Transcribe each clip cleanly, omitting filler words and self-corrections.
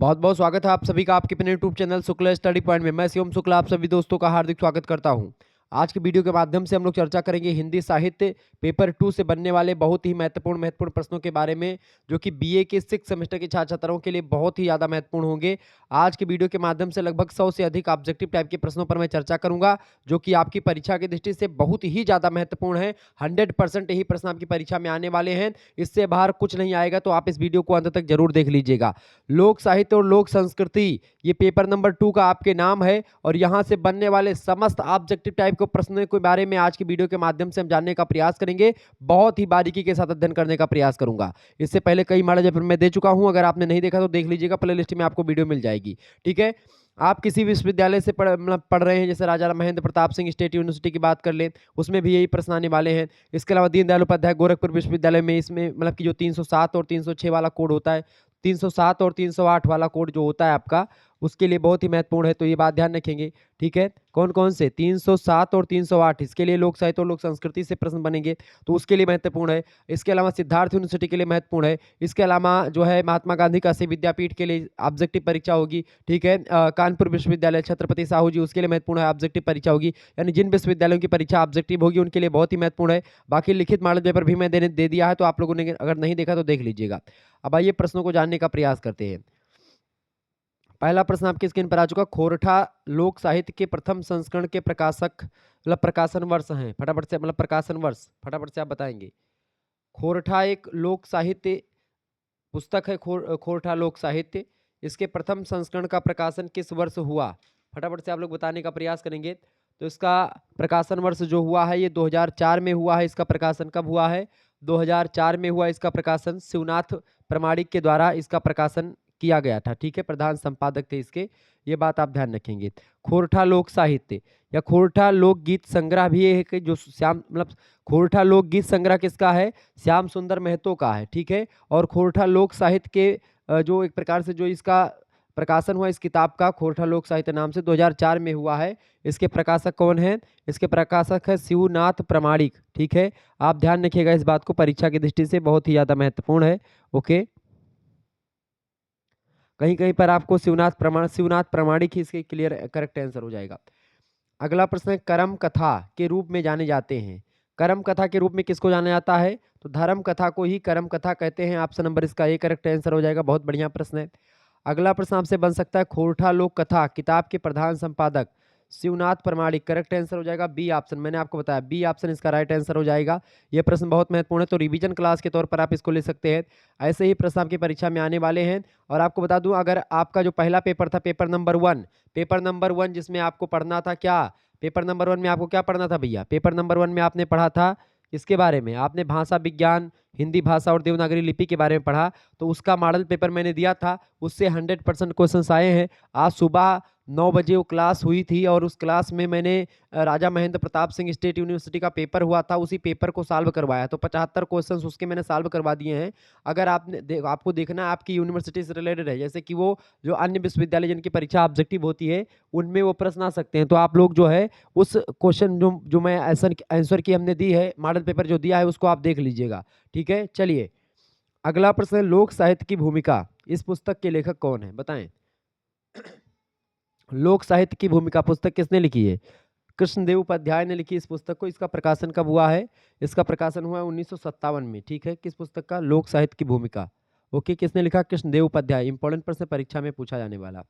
बहुत बहुत स्वागत है आप सभी का आपके अपने YouTube channel Shukla study point में। मैं शिवम शुक्ला आप सभी दोस्तों का हार्दिक स्वागत करता हूं। आज की वीडियो के माध्यम से हम लोग चर्चा करेंगे हिंदी साहित्य पेपर 2 से बनने वाले बहुत ही महत्वपूर्ण प्रश्नों के बारे में, जो कि बीए के 6 सेमेस्टर के छात्र छात्राओं के लिए बहुत ही ज़्यादा महत्वपूर्ण होंगे। आज की वीडियो के माध्यम से लगभग 100 से अधिक ऑब्जेक्टिव टाइप के प्रश्नों पर मैं चर्चा करूंगा, जो कि आपकी परीक्षा की दृष्टि से बहुत ही ज़्यादा महत्वपूर्ण है। 100% यही प्रश्न आपकी परीक्षा में आने वाले हैं, इससे बाहर कुछ नहीं आएगा, तो आप इस वीडियो को अंत तक जरूर देख लीजिएगा। लोक साहित्य और लोक संस्कृति ये पेपर नंबर 2 का आपके नाम है, और यहां से बनने वाले समस्त ऑब्जेक्टिव टाइप के प्रश्नों के बारे में आज की वीडियो के माध्यम से हम जानने का प्रयास करेंगे। बहुत ही बारीकी के साथ अध्ययन करने का प्रयास करूंगा। इससे पहले कई मॉडल पेपर मैं दे चुका हूं, अगर आपने नहीं देखा तो देख लीजिएगा, प्लेलिस्ट में आपको वीडियो मिल जाएगी। ठीक है, आप किसी विश्वविद्यालय से पढ़ रहे हैं, जैसे राजा महेंद्र प्रताप सिंह स्टेट यूनिवर्सिटी की बात कर लें, उसमें भी यही प्रश्न आने वाले हैं। इसके अलावा दीनदयाल उपाध्याय गोरखपुर विश्वविद्यालय में, इसमें मतलब कि जो 307 और 306 वाला कोड होता है, 307 और 308 वाला कोड जो होता है आपका, उसके लिए बहुत ही महत्वपूर्ण है, तो ये बात ध्यान रखेंगे। ठीक है, कौन कौन से 307 और 308, इसके लिए लोक साहित्य और लोक संस्कृति से प्रश्न बनेंगे, तो उसके लिए महत्वपूर्ण है। इसके अलावा सिद्धार्थ यूनिवर्सिटी के लिए महत्वपूर्ण है। इसके अलावा जो है महात्मा गांधी काशी विद्यापीठ के लिए ऑब्जेक्टिव परीक्षा होगी। ठीक है, कानपुर विश्वविद्यालय छत्रपति साहू जी, उसके लिए महत्वपूर्ण है, ऑब्जेक्टिव परीक्षा होगी। यानी जिन विश्वविद्यालयों की परीक्षा ऑब्जेक्टिव होगी उनके लिए बहुत ही महत्वपूर्ण है। बाकी लिखित मॉडल पेपर भी मैं दे दिया है, तो आप लोगों ने अगर नहीं देखा तो देख लीजिएगा। अब आइए प्रश्नों को जानने का प्रयास करते हैं। पहला प्रश्न आपकी स्क्रीन पर आ चुका। खोरठा लोक साहित्य के प्रथम संस्करण के प्रकाशक मतलब प्रकाशन वर्ष हैं, फटाफट से मतलब प्रकाशन वर्ष फटाफट से आप बताएंगे। खोरठा एक लोक साहित्य पुस्तक है, खोरठा लोक साहित्य, इसके प्रथम संस्करण का प्रकाशन किस वर्ष हुआ? फटाफट से आप लोग बताने का प्रयास करेंगे। तो इसका प्रकाशन वर्ष जो हुआ है ये 2004 में हुआ है। इसका प्रकाशन कब हुआ है? 2004 में हुआ इसका प्रकाशन। शिवनाथ प्रमाणिक के द्वारा इसका प्रकाशन किया गया था। ठीक है, प्रधान संपादक थे इसके, ये बात आप ध्यान रखेंगे। खोरठा लोक साहित्य या खोरठा लोकगीत संग्रह भी है कि जो श्याम मतलब खोरठा लोकगीत संग्रह किसका है? श्याम सुंदर महतो का है। ठीक है, और खोरठा लोक साहित्य के जो एक प्रकार से जो इसका प्रकाशन हुआ इस किताब का, खोरठा लोक साहित्य नाम से, 2004 में हुआ है। इसके प्रकाशक कौन है? इसके प्रकाशक है शिवनाथ प्रमाणिक। ठीक है, आप ध्यान रखिएगा इस बात को, परीक्षा की दृष्टि से बहुत ही ज्यादा महत्वपूर्ण है। ओके, कहीं कहीं पर आपको शिवनाथ प्रमाणिक ही इसके क्लियर करेक्ट आंसर हो जाएगा। अगला प्रश्न है, कर्म कथा के रूप में जाने जाते हैं। कर्म कथा के रूप में किसको जाना जाता है? तो धर्म कथा को ही कर्म कथा कहते हैं। ऑप्शन नंबर इसका ए करेक्ट आंसर हो जाएगा। बहुत बढ़िया प्रश्न है। अगला प्रश्न आपसे बन सकता है, खोरठा लोक कथा किताब के प्रधान संपादक शिवनाथ प्रमाणिक, करेक्ट आंसर हो जाएगा बी ऑप्शन। मैंने आपको बताया बी ऑप्शन इसका राइट आंसर हो जाएगा। यह प्रश्न बहुत महत्वपूर्ण है, तो रिवीजन क्लास के तौर पर आप इसको ले सकते हैं। ऐसे ही प्रश्न आपकी परीक्षा में आने वाले हैं। और आपको बता दूं, अगर आपका जो पहला पेपर था पेपर नंबर वन जिसमें आपको पढ़ना था क्या? पेपर नंबर 1 में आपको क्या पढ़ना था भैया? पेपर नंबर 1 में आपने पढ़ा था इसके बारे में, आपने भाषा विज्ञान, हिंदी भाषा और देवनागरी लिपि के बारे में पढ़ा। तो उसका मॉडल पेपर मैंने दिया था, उससे 100% क्वेश्चंस आए हैं। आज सुबह 9 बजे वो क्लास हुई थी, और उस क्लास में मैंने राजा महेंद्र प्रताप सिंह स्टेट यूनिवर्सिटी का पेपर हुआ था, उसी पेपर को सॉल्व करवाया। तो 75 क्वेश्चंस उसके मैंने सॉल्व करवा दिए हैं। अगर आपको देखना है आपकी यूनिवर्सिटी से रिलेटेड है, जैसे कि वो जो अन्य विश्वविद्यालय जिनकी परीक्षा ऑब्जेक्टिव होती है उनमें वो प्रश्न आ सकते हैं, तो आप लोग जो है उस क्वेश्चन जो मैं आंसर की हमने दी है, मॉडल पेपर जो दिया है उसको आप देख लीजिएगा। ठीक है, चलिए अगला प्रश्न है, लोक साहित्य की भूमिका, इस पुस्तक के लेखक कौन है बताएं? लोक साहित्य की भूमिका पुस्तक किसने लिखी है? कृष्णदेव उपाध्याय ने लिखी इस पुस्तक को। इसका प्रकाशन कब हुआ है? इसका प्रकाशन हुआ है 1957 में। ठीक है, किस पुस्तक का? लोक साहित्य की भूमिका। ओके, किसने लिखा? कृष्णदेव उपाध्याय। इंपॉर्टेंट प्रश्न परीक्षा में पूछा जाने वाला।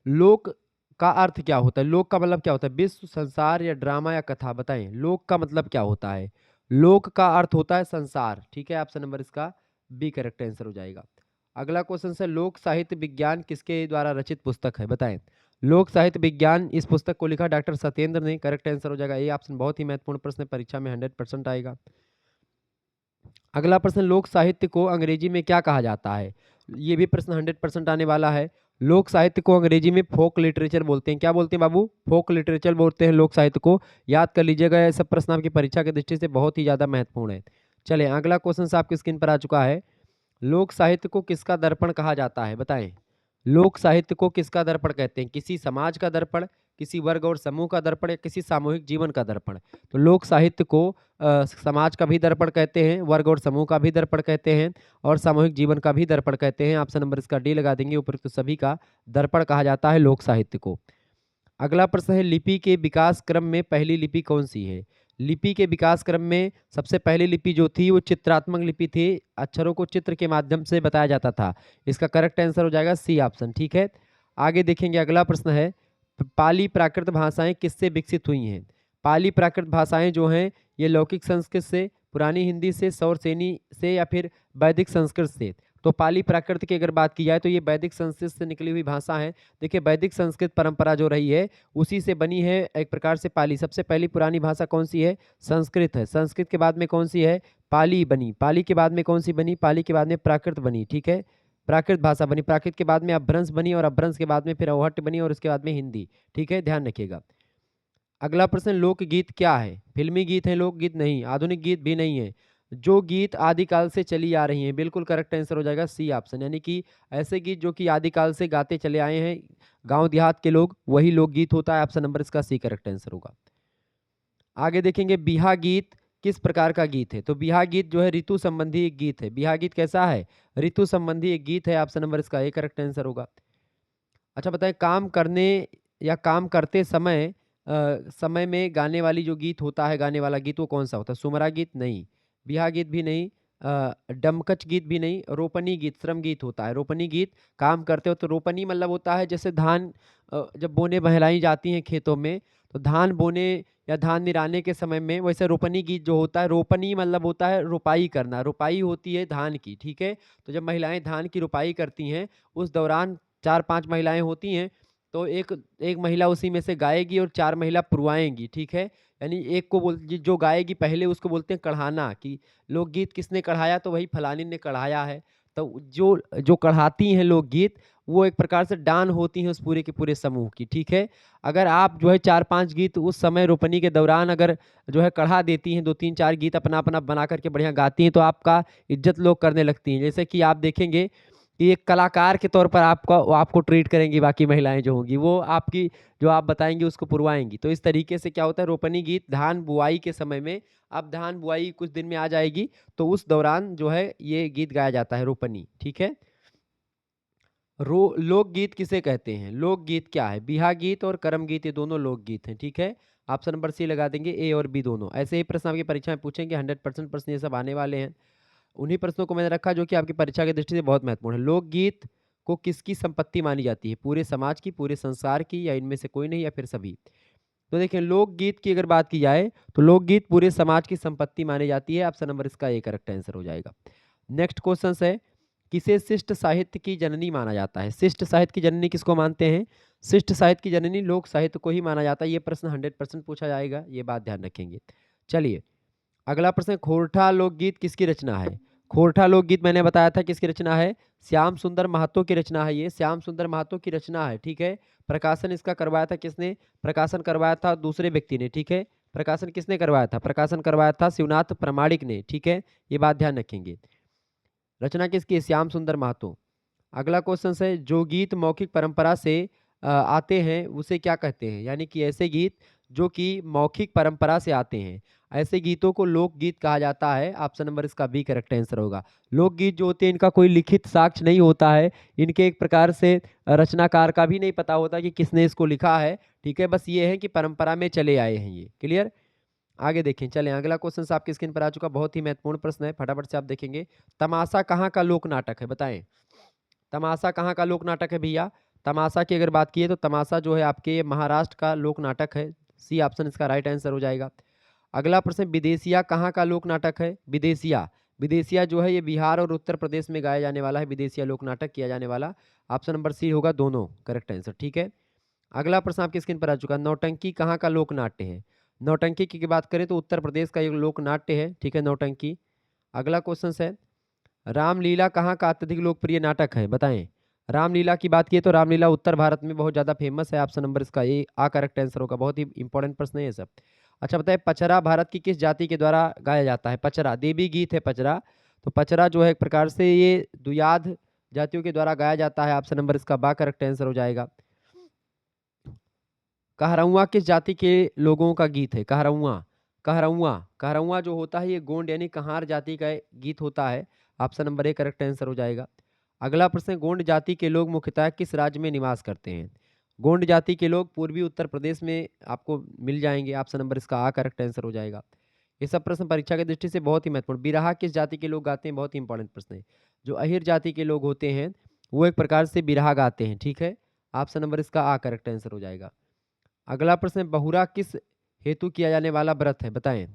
लोक का अर्थ क्या होता है? लोक का मतलब क्या होता है? विश्व, संसार या ड्रामा या कथा, बताएं लोक का मतलब क्या होता है? लोक का अर्थ होता है संसार। ठीक है, ऑप्शन नंबर इसका बी करेक्ट आंसर हो जाएगा। अगला क्वेश्चन है, लोक साहित्य विज्ञान किसके द्वारा रचित पुस्तक है बताएं? लोक साहित्य विज्ञान इस पुस्तक को लिखा डॉक्टर सत्येंद्र ने, करेक्ट आंसर हो जाएगा ये ऑप्शन। बहुत ही महत्वपूर्ण प्रश्न परीक्षा में 100% आएगा। अगला प्रश्न, लोक साहित्य को अंग्रेजी में क्या कहा जाता है? ये भी प्रश्न 100% आने वाला है। लोक साहित्य को अंग्रेजी में फोक लिटरेचर बोलते हैं। क्या बोलते हैं बाबू? फोक लिटरेचर बोलते हैं लोक साहित्य को। याद कर लीजिएगा, ये सब प्रश्न आपकी परीक्षा की दृष्टि से बहुत ही ज्यादा महत्वपूर्ण है। चलिए अगला क्वेश्चन आपकी स्क्रीन पर आ चुका है, लोक साहित्य को किसका दर्पण कहा जाता है बताएं? लोक साहित्य को किसका दर्पण कहते हैं? किसी समाज का दर्पण, किसी वर्ग और समूह का दर्पण या किसी सामूहिक जीवन का दर्पण। तो लोक साहित्य को समाज का भी दर्पण कहते हैं, वर्ग और समूह का भी दर्पण कहते हैं और सामूहिक जीवन का भी दर्पण कहते हैं। ऑप्शन नंबर इसका डी लगा देंगे। उपरोक्त सभी का दर्पण कहा जाता है लोक साहित्य को। अगला प्रश्न है, लिपि के विकास क्रम में पहली लिपि कौन सी है? लिपि के विकास क्रम में सबसे पहली लिपि जो थी वो चित्रात्मक लिपि थी। अक्षरों को चित्र के माध्यम से बताया जाता था। इसका करेक्ट आंसर हो जाएगा सी ऑप्शन। ठीक है, आगे देखेंगे। अगला प्रश्न है, पाली प्राकृत भाषाएं किससे विकसित हुई हैं? पाली प्राकृत भाषाएं जो हैं ये लौकिक संस्कृत से, पुरानी हिंदी से, सौरसेनी से या फिर वैदिक संस्कृत से। तो पाली प्राकृत की अगर बात की जाए तो ये वैदिक संस्कृत से निकली हुई भाषा है। देखिए वैदिक संस्कृत परंपरा जो रही है उसी से बनी है एक प्रकार से पाली। सबसे पहली पुरानी भाषा कौन सी है? संस्कृत है। संस्कृत के बाद में कौन सी है? पाली बनी। पाली के बाद में कौन सी बनी? पाली के बाद में प्राकृत बनी। ठीक है, प्राकृत भाषा बनी। प्राकृत के बाद में अपभ्रंश बनी और अपभ्रंश के बाद में फिर अवहट्ट बनी और उसके बाद में हिंदी। ठीक है, ध्यान रखिएगा। अगला प्रश्न, लोकगीत क्या है? फिल्मी गीत है लोकगीत? नहीं। आधुनिक गीत भी नहीं है। जो गीत आदिकाल से चली आ रही हैं। बिल्कुल करेक्ट आंसर हो जाएगा सी ऑप्शन, यानी कि ऐसे गीत जो कि आदिकाल से गाते चले आए हैं गांव देहात के लोग, वही लोकगीत होता है। ऑप्शन नंबर इसका सी करेक्ट आंसर होगा। आगे देखेंगे, बिहा गीत किस प्रकार का गीत है? तो बिहा गीत जो है ऋतु संबंधी एक गीत है। बिहा गीत कैसा है? ऋतु संबंधी एक गीत है। ऑप्शन नंबर इसका ए करेक्ट आंसर होगा। अच्छा बताएं, काम करने या काम करते समय समय में गाने वाली जो गीत होता है, गाने वाला गीत वो कौन सा होता है? सुमरा गीत? नहीं। बिहा गीत भी नहीं। डमकच गीत भी नहीं। रोपनी गीत, श्रम गीत होता है। रोपनी गीत काम करते हो तो रोपनी मतलब होता है जैसे धान जब बोने बहलाई जाती हैं खेतों में, तो धान बोने या धान निराने के समय में, वैसे रोपनी गीत जो होता है, रोपनी मतलब होता है रोपाई करना। रोपाई होती है धान की। ठीक है, तो जब महिलाएं धान की रोपाई करती हैं उस दौरान 4-5 महिलाएं होती हैं, तो एक एक महिला उसी में से गाएगी और 4 महिला पुरवाएँगी। ठीक है, यानी एक को जो गाएगी पहले उसको बोलते हैं कढ़ाना, कि लोकगीत किसने कढ़ाया? तो वही फलानी ने कढ़ाया है। तो जो जो कढ़ाती हैं लोकगीत वो एक प्रकार से डान होती हैं उस पूरे के पूरे समूह की। ठीक है, अगर आप जो है 4-5 गीत उस समय रोपनी के दौरान अगर जो है कढ़ा देती हैं, 2-3-4 गीत अपना-अपना बना कर के बढ़िया गाती हैं, तो आपका इज़्ज़त लोग करने लगती हैं। जैसे कि आप देखेंगे कि एक कलाकार के तौर पर आपको ट्रीट करेंगी, बाकी महिलाएँ जो होंगी वो आपकी जो आप बताएँगे उसको पुरवाएँगी। तो इस तरीके से क्या होता है, रोपनी गीत धान बुआई के समय में, अब धान बुआई कुछ दिन में आ जाएगी तो उस दौरान जो है ये गीत गाया जाता है, रोपनी। ठीक है, लोकगीत किसे कहते हैं? लोकगीत क्या है? बिहा गीत और करम गीत ये दोनों लोकगीत हैं। ठीक है, ऑप्शन नंबर सी लगा देंगे, ए और बी दोनों। ऐसे ही प्रश्न आपकी परीक्षा में पूछेंगे, 100% प्रश्न ये सब आने वाले हैं। उन्हीं प्रश्नों को मैंने रखा जो कि आपकी परीक्षा की दृष्टि से बहुत महत्वपूर्ण है। लोकगीत को किसकी संपत्ति मानी जाती है? पूरे समाज की, पूरे संसार की, या इनमें से कोई नहीं, या फिर सभी? तो देखिए लोकगीत की अगर बात की जाए तो लोकगीत पूरे समाज की संपत्ति मानी जाती है। ऑप्शन नंबर इसका ए करेक्ट आंसर हो जाएगा। नेक्स्ट क्वेश्चन है, किसे शिष्ट साहित्य की जननी माना जाता है? शिष्ट साहित्य की जननी किसको मानते हैं? शिष्ट साहित्य की जननी लोक साहित्य को ही माना जाता है। ये प्रश्न 100% पूछा जाएगा, ये बात ध्यान रखेंगे। चलिए अगला प्रश्न, खोरठा लोकगीत किसकी रचना है? खोरठा लोकगीत मैंने बताया था किसकी रचना है? श्याम सुंदर महतो की रचना है। ये श्याम सुंदर महतो की रचना है। ठीक है, प्रकाशन इसका करवाया था किसने? प्रकाशन करवाया था दूसरे व्यक्ति ने। ठीक है, प्रकाशन किसने करवाया था? प्रकाशन करवाया था शिवनाथ प्रामाणिक ने। ठीक है, ये बात ध्यान रखेंगे। रचना किसकी है? श्याम सुंदर महतो। अगला क्वेश्चन है, जो गीत मौखिक परंपरा से आते हैं उसे क्या कहते हैं? यानी कि ऐसे गीत जो कि मौखिक परंपरा से आते हैं, ऐसे गीतों को लोकगीत कहा जाता है। ऑप्शन नंबर इसका बी करेक्ट आंसर होगा। लोकगीत जो होते हैं इनका कोई लिखित साक्ष्य नहीं होता है, इनके एक प्रकार से रचनाकार का भी नहीं पता होता कि किसने इसको लिखा है। ठीक है, बस ये है कि परंपरा में चले आए हैं ये। क्लियर? आगे देखें, चलें अगला क्वेश्चन आपकी स्क्रीन पर आ चुका, बहुत ही महत्वपूर्ण प्रश्न है, फटाफट से आप देखेंगे। तमाशा कहाँ का लोक नाटक है? बताएं, तमाशा कहाँ का लोक नाटक है भैया? तमाशा की अगर बात की तो तमाशा जो है आपके महाराष्ट्र का लोक नाटक है। सी ऑप्शन इसका राइट आंसर हो जाएगा। अगला प्रश्न, विदेशिया कहाँ का लोक नाटक है? विदेशिया, विदेशिया जो है ये बिहार और उत्तर प्रदेश में गाया जाने वाला है। विदेशिया लोक नाटक किया जाने वाला। ऑप्शन नंबर सी होगा, दोनों करेक्ट आंसर। ठीक है, अगला प्रश्न आपकी स्क्रीन पर आ चुका, नौटंकी कहाँ का लोक नाट्य है? नौटंकी की बात करें तो उत्तर प्रदेश का एक लोक नाट्य है। ठीक है, नौटंकी। अगला क्वेश्चन है, रामलीला कहाँ का अत्यधिक लोकप्रिय नाटक है? बताएं, रामलीला की बात की तो रामलीला उत्तर भारत में बहुत ज़्यादा फेमस है। ऑप्शन नंबर इसका ए आ करेक्ट आंसर होगा। बहुत ही इंपॉर्टेंट प्रश्न है ये सब। अच्छा बताएं, पचरा भारत की किस जाति के द्वारा गाया जाता है? पचरा देवी गीत है पचरा। तो पचरा जो है एक प्रकार से ये दुयाद जातियों के द्वारा गाया जाता है। ऑप्शन नंबर इसका बा करेक्ट आंसर हो जाएगा। कहरौआ किस जाति के लोगों का गीत है? कहरौआ, कहरौआ, कहरौआ जो होता है ये गोंड यानी कहार जाति का गीत होता है। Option number A correct answer हो जाएगा। अगला प्रश्न है, गोंड जाति के लोग मुख्यतः किस राज्य में निवास करते हैं? गोंड जाति के लोग पूर्वी उत्तर प्रदेश में आपको मिल जाएंगे। ऑप्शन नंबर इसका आ करेक्ट आंसर हो जाएगा। ये सब प्रश्न परीक्षा की दृष्टि से बहुत ही महत्वपूर्ण। बिरहा किस जाति के लोग गाते हैं? बहुत ही इंपॉर्टेंट प्रश्न है। जो अहिर जाति के लोग होते हैं वो एक प्रकार से बिरहा गाते हैं, ठीक है। ऑप्शन नंबर इसका आ करेक्ट आंसर हो जाएगा। अगला प्रश्न है, बहुरा किस हेतु किया जाने वाला व्रत है? बताएं।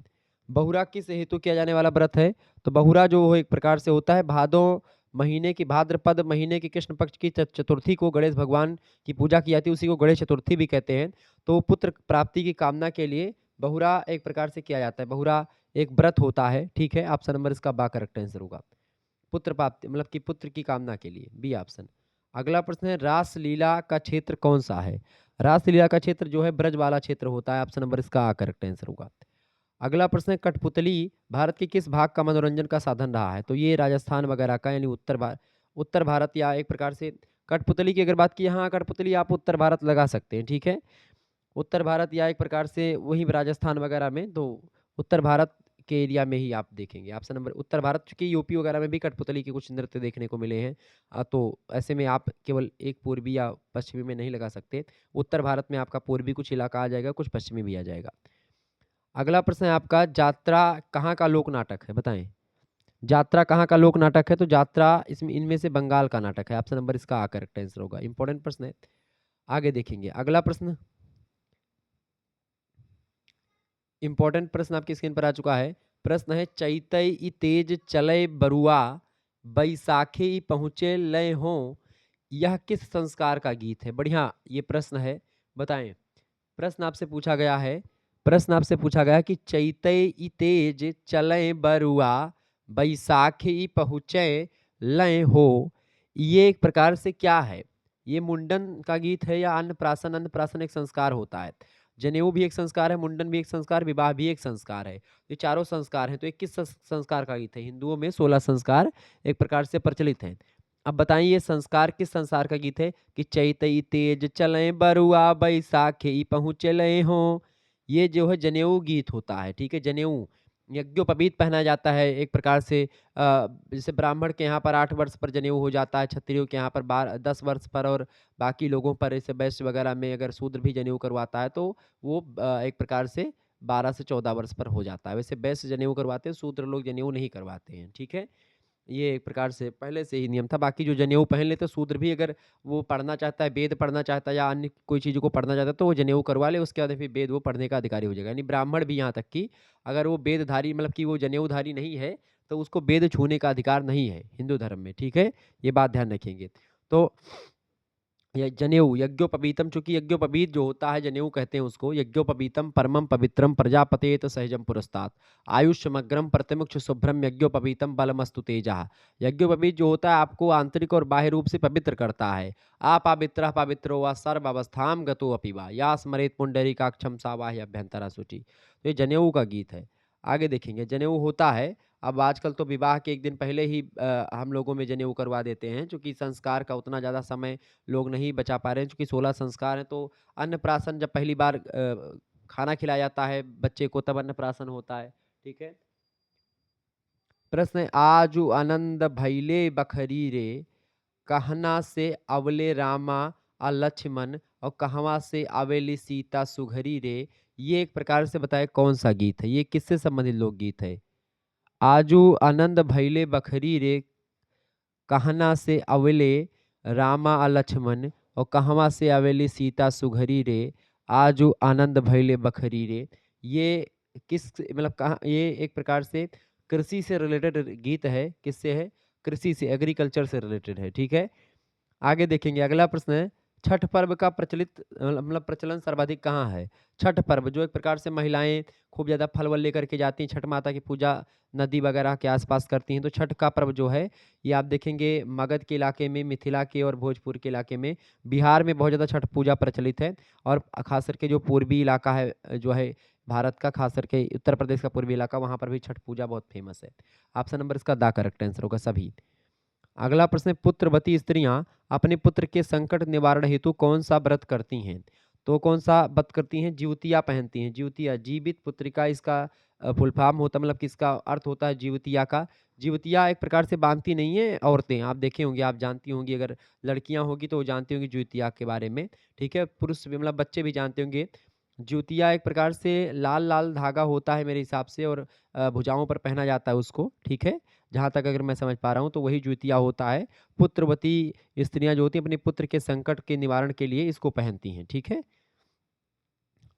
बहुरा किस हेतु किया जाने वाला व्रत है? तो बहुरा जो एक प्रकार से होता है भादो महीने की भाद्रपद महीने की कृष्ण पक्ष की चतुर्थी को गणेश भगवान की पूजा की जाती है, उसी को गणेश चतुर्थी भी कहते हैं। तो पुत्र प्राप्ति की कामना के लिए बहुरा एक प्रकार से किया जाता है। बहुरा एक व्रत होता है, ठीक है। ऑप्शन नंबर इसका बा करेक्ट आंसर होगा। पुत्र प्राप्ति मतलब कि पुत्र की कामना के लिए, बी ऑप्शन। अगला प्रश्न है, रासलीला का क्षेत्र कौन सा है? रासलीला का क्षेत्र जो है ब्रज वाला क्षेत्र होता है। ऑप्शन नंबर इसका करेक्ट आंसर होगा। अगला प्रश्न है, कठपुतली भारत के किस भाग का मनोरंजन का साधन रहा है? तो ये राजस्थान वगैरह का यानी उत्तर भारत या एक प्रकार से कठपुतली की अगर बात की, हाँ कठपुतली आप उत्तर भारत लगा सकते हैं, ठीक है। उत्तर भारत या एक प्रकार से वही राजस्थान वगैरह में, तो उत्तर भारत के एरिया में ही आप देखेंगे। ऑप्शन नंबर उत्तर भारत, चूंकि यूपी वगैरह में भी कठपुतली के कुछ नृत्य देखने को मिले हैं। तो ऐसे में आप केवल एक पूर्वी या पश्चिमी में नहीं लगा सकते। उत्तर भारत में आपका पूर्वी कुछ इलाका आ जाएगा, कुछ पश्चिमी भी आ जाएगा। अगला प्रश्न है आपका, यात्रा कहाँ का लोक नाटक है? बताएं। यात्रा कहाँ का लोक नाटक है? तो यात्रा इसमें इनमें से बंगाल का नाटक है। ऑप्शन नंबर इसका करेक्ट आंसर होगा। इंपॉर्टेंट प्रश्न है, आगे देखेंगे। अगला प्रश्न, इंपॉर्टेंट प्रश्न आपकी स्क्रीन पर आ चुका है। प्रश्न है, चैतई ई तेज चले बरुआ बैसाखे ई पहुँचे लय हो, यह किस संस्कार का गीत है? बढ़िया ये प्रश्न है, बताएं। प्रश्न आपसे पूछा गया है, प्रश्न आपसे पूछा गया है कि चैतई ई तेज चले बरुआ बैसाखे ई पहुँचे लय हो, ये एक प्रकार से क्या है? ये मुंडन का गीत है या अन्नप्राशन? अन्नप्राशन एक संस्कार होता है, जनेऊ भी एक संस्कार है, मुंडन भी एक संस्कार, विवाह भी एक संस्कार है। ये चारों संस्कार हैं। तो ये किस संस्कार का गीत है? हिंदुओं में 16 संस्कार एक प्रकार से प्रचलित हैं। अब बताइए ये संस्कार किस संस्कार का गीत है? कि चैतई तेज चले बरुआ बैसाखे पहुँचले हो, ये जो है जनेऊ गीत होता है, ठीक है। जनेऊ यज्ञोपवीत पहना जाता है एक प्रकार से। जैसे ब्राह्मण के यहाँ पर 8 वर्ष पर जनेऊ हो जाता है, क्षत्रियों के यहाँ पर 10 वर्ष पर, और बाकी लोगों पर जैसे वैश्य वगैरह में अगर शूद्र भी जनेऊ करवाता है तो वो एक प्रकार से 12 से 14 वर्ष पर हो जाता है। वैसे वैश्य जनेऊ करवाते हैं, शूद्र लोग जनेऊ नहीं करवाते हैं, ठीक है। ये एक प्रकार से पहले से ही नियम था। बाकी जो जनेऊ पहन लेते शूद्र भी, अगर वो पढ़ना चाहता है, वेद पढ़ना चाहता है या अन्य कोई चीज़ को पढ़ना चाहता है तो वो जनेऊ करवा ले, उसके बाद फिर वेद वो पढ़ने का अधिकारी हो जाएगा। यानी ब्राह्मण भी यहाँ तक कि अगर वो वेदधारी मतलब कि वो जनेऊधारी नहीं है तो उसको वेद छूने का अधिकार नहीं है हिंदू धर्म में, ठीक है। ये बात ध्यान रखेंगे। तो जनेऊ यज्ञोपवीतम, चूंकि यज्ञोपवीत जो होता है जनेऊ कहते हैं उसको, यज्ञोपवीतम परमम पवित्रम प्रजापतेत सहजम पुरस्तात् आयुष्यमग्रम प्रतिमुक्ष शुभ्रम यज्ञोपवीतम बलमस्तु तेजः। यज्ञोपवीत जो होता है आपको आंतरिक और बाह्य रूप से पवित्र करता है। अपवित्र पवित्रो व सर्व अवस्थाम गतो अपि वा या स्मरेत पुंडरीकाक्षम सा वाह्य अभ्यंतरा शुचि। तो ये जनेऊ का गीत है। आगे देखेंगे, जनेऊ होता है, अब आजकल तो विवाह के एक दिन पहले ही हम लोगों में जनेऊ करवा देते हैं, क्योंकि संस्कार का उतना ज़्यादा समय लोग नहीं बचा पा रहे हैं। चूँकि 16 संस्कार हैं, तो अन्नप्राशन जब पहली बार खाना खिलाया जाता है बच्चे को, तब अन्नप्राशन होता है, ठीक है। प्रश्न है, आजु आनंद भैले बखरी रे, कहना से अवले रामा लक्ष्मण और कहवा से आवेली सीता सुघरी रे, ये एक प्रकार से बताए कौन सा गीत है? ये किससे संबंधित लोकगीत है? आजू आनंद भैले बखरी रे, कहना से अवले रामा लक्ष्मण और कहवा से आवेली सीता सुघरी रे, आजू आनंद भैले बखरी रे, ये किस मतलब कहाँ, ये एक प्रकार से कृषि से रिलेटेड गीत है। किससे है? कृषि से, एग्रीकल्चर से रिलेटेड है, ठीक है। आगे देखेंगे, अगला प्रश्न है, छठ पर्व का प्रचलित मतलब प्रचलन सर्वाधिक कहाँ है? छठ पर्व जो एक प्रकार से महिलाएं खूब ज़्यादा फल वल लेकर के जाती हैं, छठ माता की पूजा नदी वगैरह के आसपास करती हैं। तो छठ का पर्व जो है ये आप देखेंगे मगध के इलाके में, मिथिला के और भोजपुर के इलाके में, बिहार में बहुत ज़्यादा छठ पूजा प्रचलित है। और खास करके जो पूर्वी इलाका है जो है भारत का, खास करके उत्तर प्रदेश का पूर्वी इलाका, वहाँ पर भी छठ पूजा बहुत फेमस है। ऑप्शन नंबर इसका दा करेक्ट आंसर होगा सभी। अगला प्रश्न है, पुत्रवती स्त्रियां अपने पुत्र के संकट निवारण हेतु कौन सा व्रत करती हैं? तो कौन सा व्रत करती हैं? जिउतिया पहनती हैं। जिउतिया, जीवित पुत्रिका इसका फुल फॉर्म होता, मतलब कि इसका अर्थ होता है जिउतिया का। जिउतिया एक प्रकार से बाँधती नहीं हैं औरतें, आप देखे होंगे, आप जानती होंगी, अगर लड़कियाँ होंगी तो वो जानती होंगी जिउतिया के बारे में, ठीक है? पुरुष भी, मतलब बच्चे भी जानते होंगे। जिउतिया एक प्रकार से लाल-लाल धागा होता है मेरे हिसाब से, और भुजाओं पर पहना जाता है उसको, ठीक है? जहाँ तक अगर मैं समझ पा रहा हूँ तो वही जिउतिया होता है। पुत्रवती स्त्रियाँ जो होती हैं अपने पुत्र के संकट के निवारण के लिए इसको पहनती हैं, ठीक है?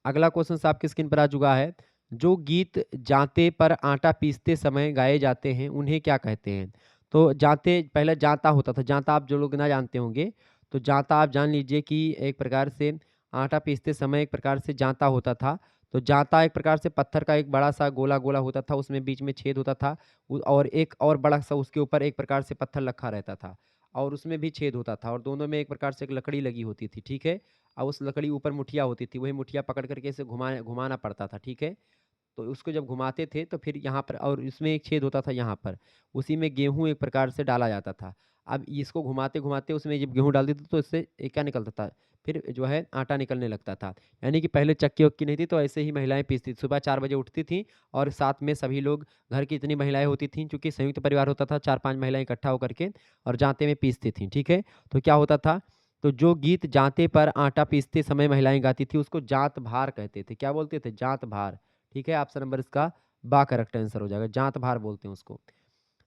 अगला क्वेश्चन आपकी स्क्रीन पर आ चुका है। जो गीत जांते पर आटा पीसते समय गाए जाते हैं, उन्हें क्या कहते हैं? तो जांते पहले जांता होता था। जांता आप जो लोग ना जानते होंगे, तो जांता आप जान लीजिए कि एक प्रकार से आटा पीसते समय एक प्रकार से जांता होता था। तो जांता एक प्रकार से पत्थर का एक बड़ा-सा गोला-गोला होता था, उसमें बीच में छेद होता था। और एक और बड़ा-सा उसके ऊपर एक प्रकार से पत्थर रखा रहता था, और उसमें भी छेद होता था, और दोनों में एक प्रकार से एक लकड़ी लगी होती थी, ठीक है? और उस लकड़ी ऊपर मुठिया होती थी, वही मुठिया पकड़ करके इसे घुमाना पड़ता था, ठीक है? तो उसको जब घुमाते थे तो फिर यहाँ पर, और इसमें एक छेद होता था यहाँ पर, उसी में गेहूँ एक प्रकार से डाला जाता था। अब इसको घुमाते-घुमाते उसमें जब गेहूँ डाल देते तो इससे क्या निकलता था? फिर जो है आटा निकलने लगता था। यानी कि पहले चक्की-वक्की नहीं थी, तो ऐसे ही महिलाएँ पीसती थी। सुबह 4 बजे उठती थीं, और साथ में सभी लोग, घर की इतनी महिलाएँ होती थीं, चूँकि संयुक्त परिवार होता था, 4-5 महिलाएँ इकट्ठा होकर के और जाँते में पीसती थीं, ठीक है? तो क्या होता था, तो जो गीत जाँते पर आटा पीसते समय महिलाएँ गाती थी उसको जाँत भार कहते थे। क्या बोलते थे? जाँत भार। ठीक है, ऑप्शन नंबर इसका बा करेक्ट आंसर हो जाएगा, जाँत भार बोलते हैं उसको।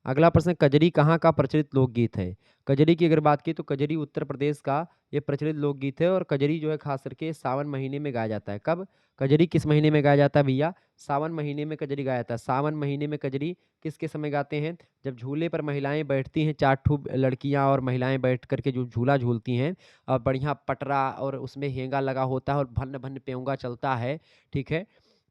अगला प्रश्न, कजरी कहाँ का प्रचलित लोकगीत है? कजरी की अगर बात की तो कजरी उत्तर प्रदेश का ये प्रचलित लोकगीत है, और कजरी जो है खास करके सावन महीने में गाया जाता है। कब? कजरी किस महीने में गाया जाता है भैया? सावन महीने में कजरी गाया जाता है। सावन महीने में कजरी किसके समय गाते हैं? जब झूले पर महिलाएँ बैठती हैं, 4 ठो लड़कियाँ और महिलाएँ बैठ कर के जो झूला झूलती हैं, और बढ़िया पटरा और उसमें हेंगा लगा होता है और भन्न-भन्न पेंगा चलता है, ठीक है?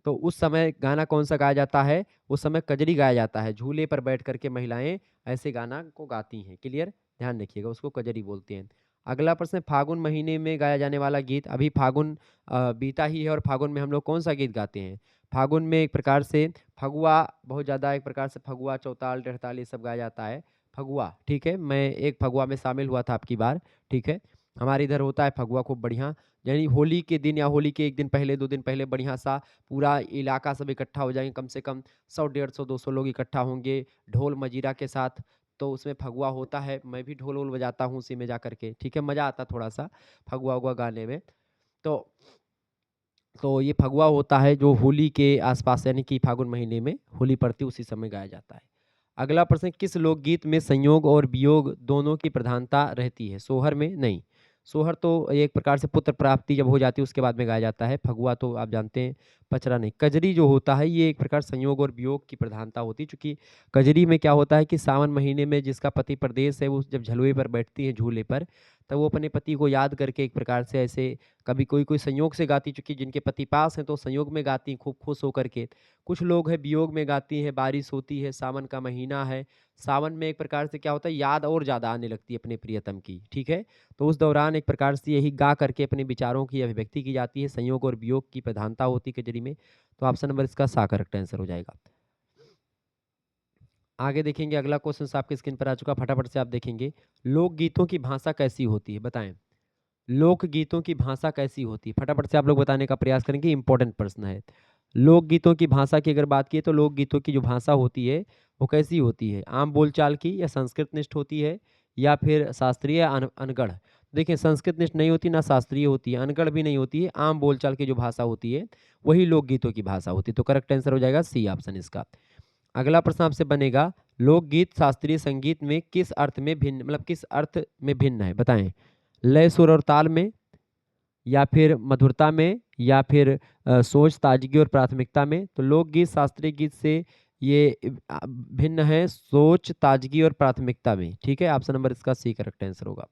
तो उस समय गाना कौन-सा गाया जाता है? उस समय कजरी गाया जाता है। झूले पर बैठ कर के महिलाएँ ऐसे गाना को गाती हैं। क्लियर? ध्यान रखिएगा, उसको कजरी बोलते हैं। अगला प्रश्न, फागुन महीने में गाया जाने वाला गीत, अभी फागुन बीता ही है, और फागुन में हम लोग कौन-सा गीत गाते हैं? फागुन में एक प्रकार से फगुआ, बहुत ज़्यादा एक प्रकार से फगुआ, चौताल, डेढ़ताल ये सब गाया जाता है। फगुआ, ठीक है? मैं एक फगुआ में शामिल हुआ था अब की बार, ठीक है? हमारे इधर होता है फगुआ खूब बढ़िया, यानी होली के दिन या होली के 1 दिन पहले, 2 दिन पहले बढ़िया-सा पूरा इलाका सब इकट्ठा हो जाएँगे, कम से कम 100, 150, 200 लोग इकट्ठा होंगे, ढोल मजीरा के साथ। तो उसमें फगुआ होता है, मैं भी ढोल-वोल बजाता हूँ उसी में जा कर के, ठीक है? मज़ा आता है थोड़ा-सा फगुआ-वगुआ गाने में। तो ये फगुआ होता है जो होली के आस-पास, यानी कि फागुन महीने में होली पड़ती है उसी समय गाया जाता है। अगला प्रश्न, किस लोकगीत में संयोग और वियोग दोनों की प्रधानता रहती है? सोहर में नहीं। सोहर तो एक प्रकार से पुत्र प्राप्ति जब हो जाती है उसके बाद में गाया जाता है। फगुआ तो आप जानते हैं, पचरा नहीं। कजरी जो होता है ये एक प्रकार संयोग और वियोग की प्रधानता होती है, चूँकि कजरी में क्या होता है कि सावन महीने में जिसका पति परदेश है वो जब झलुए पर बैठती है झूले पर, तब वो अपने पति को याद करके एक प्रकार से ऐसे, कभी कोई-कोई संयोग से गाती, चूँकि जिनके पति पास हैं तो संयोग में गाती खूब खुश होकर के। कुछ लोग हैं वियोग में गाती हैं, बारिश होती है, सावन का महीना है। सावन में एक प्रकार से क्या होता है, याद और ज़्यादा आने लगती है अपने प्रियतम की, ठीक है? तो उस दौरान एक प्रकार से यही गा करके अपने विचारों की अभिव्यक्ति की जाती है, संयोग और वियोग की प्रधानता होती है कजरी में। तो ऑप्शन नंबर इसका सा करेक्ट आंसर हो जाएगा। आगे देखेंगे, अगला क्वेश्चन आपकी स्क्रीन पर आ चुका है, फटाफट से आप देखेंगे। लोकगीतों की भाषा कैसी होती है? बताएँ। लोकगीतों की भाषा कैसी होती है? फटाफट से आप लोग बताने का प्रयास करेंगे, इम्पोर्टेंट प्रश्न है। लोकगीतों की भाषा की अगर बात की तो लोकगीतों की जो भाषा होती है, वो कैसी होती है? आम बोलचाल की, या संस्कृतनिष्ठ होती है, या फिर शास्त्रीय अनगढ़? देखिए, संस्कृतनिष्ठ नहीं होती, ना शास्त्रीय होती है, अनगढ़ भी नहीं होती है, आम बोलचाल की जो भाषा होती है, वही लोकगीतों की भाषा होती है। तो करेक्ट आंसर हो जाएगा सी ऑप्शन इसका। अगला प्रश्न आपसे बनेगा, लोकगीत शास्त्रीय संगीत में किस अर्थ में भिन्न, मतलब किस अर्थ में भिन्न है? बताएँ। लय, सुर और ताल में, या फिर मधुरता में, या फिर सोच, ताजगी और प्राथमिकता में? तो लोकगीत शास्त्रीय गीत से ये भिन्न है सोच, ताजगी और प्राथमिकता में, ठीक है? ऑप्शन नंबर इसका सी करेक्ट आंसर होगा।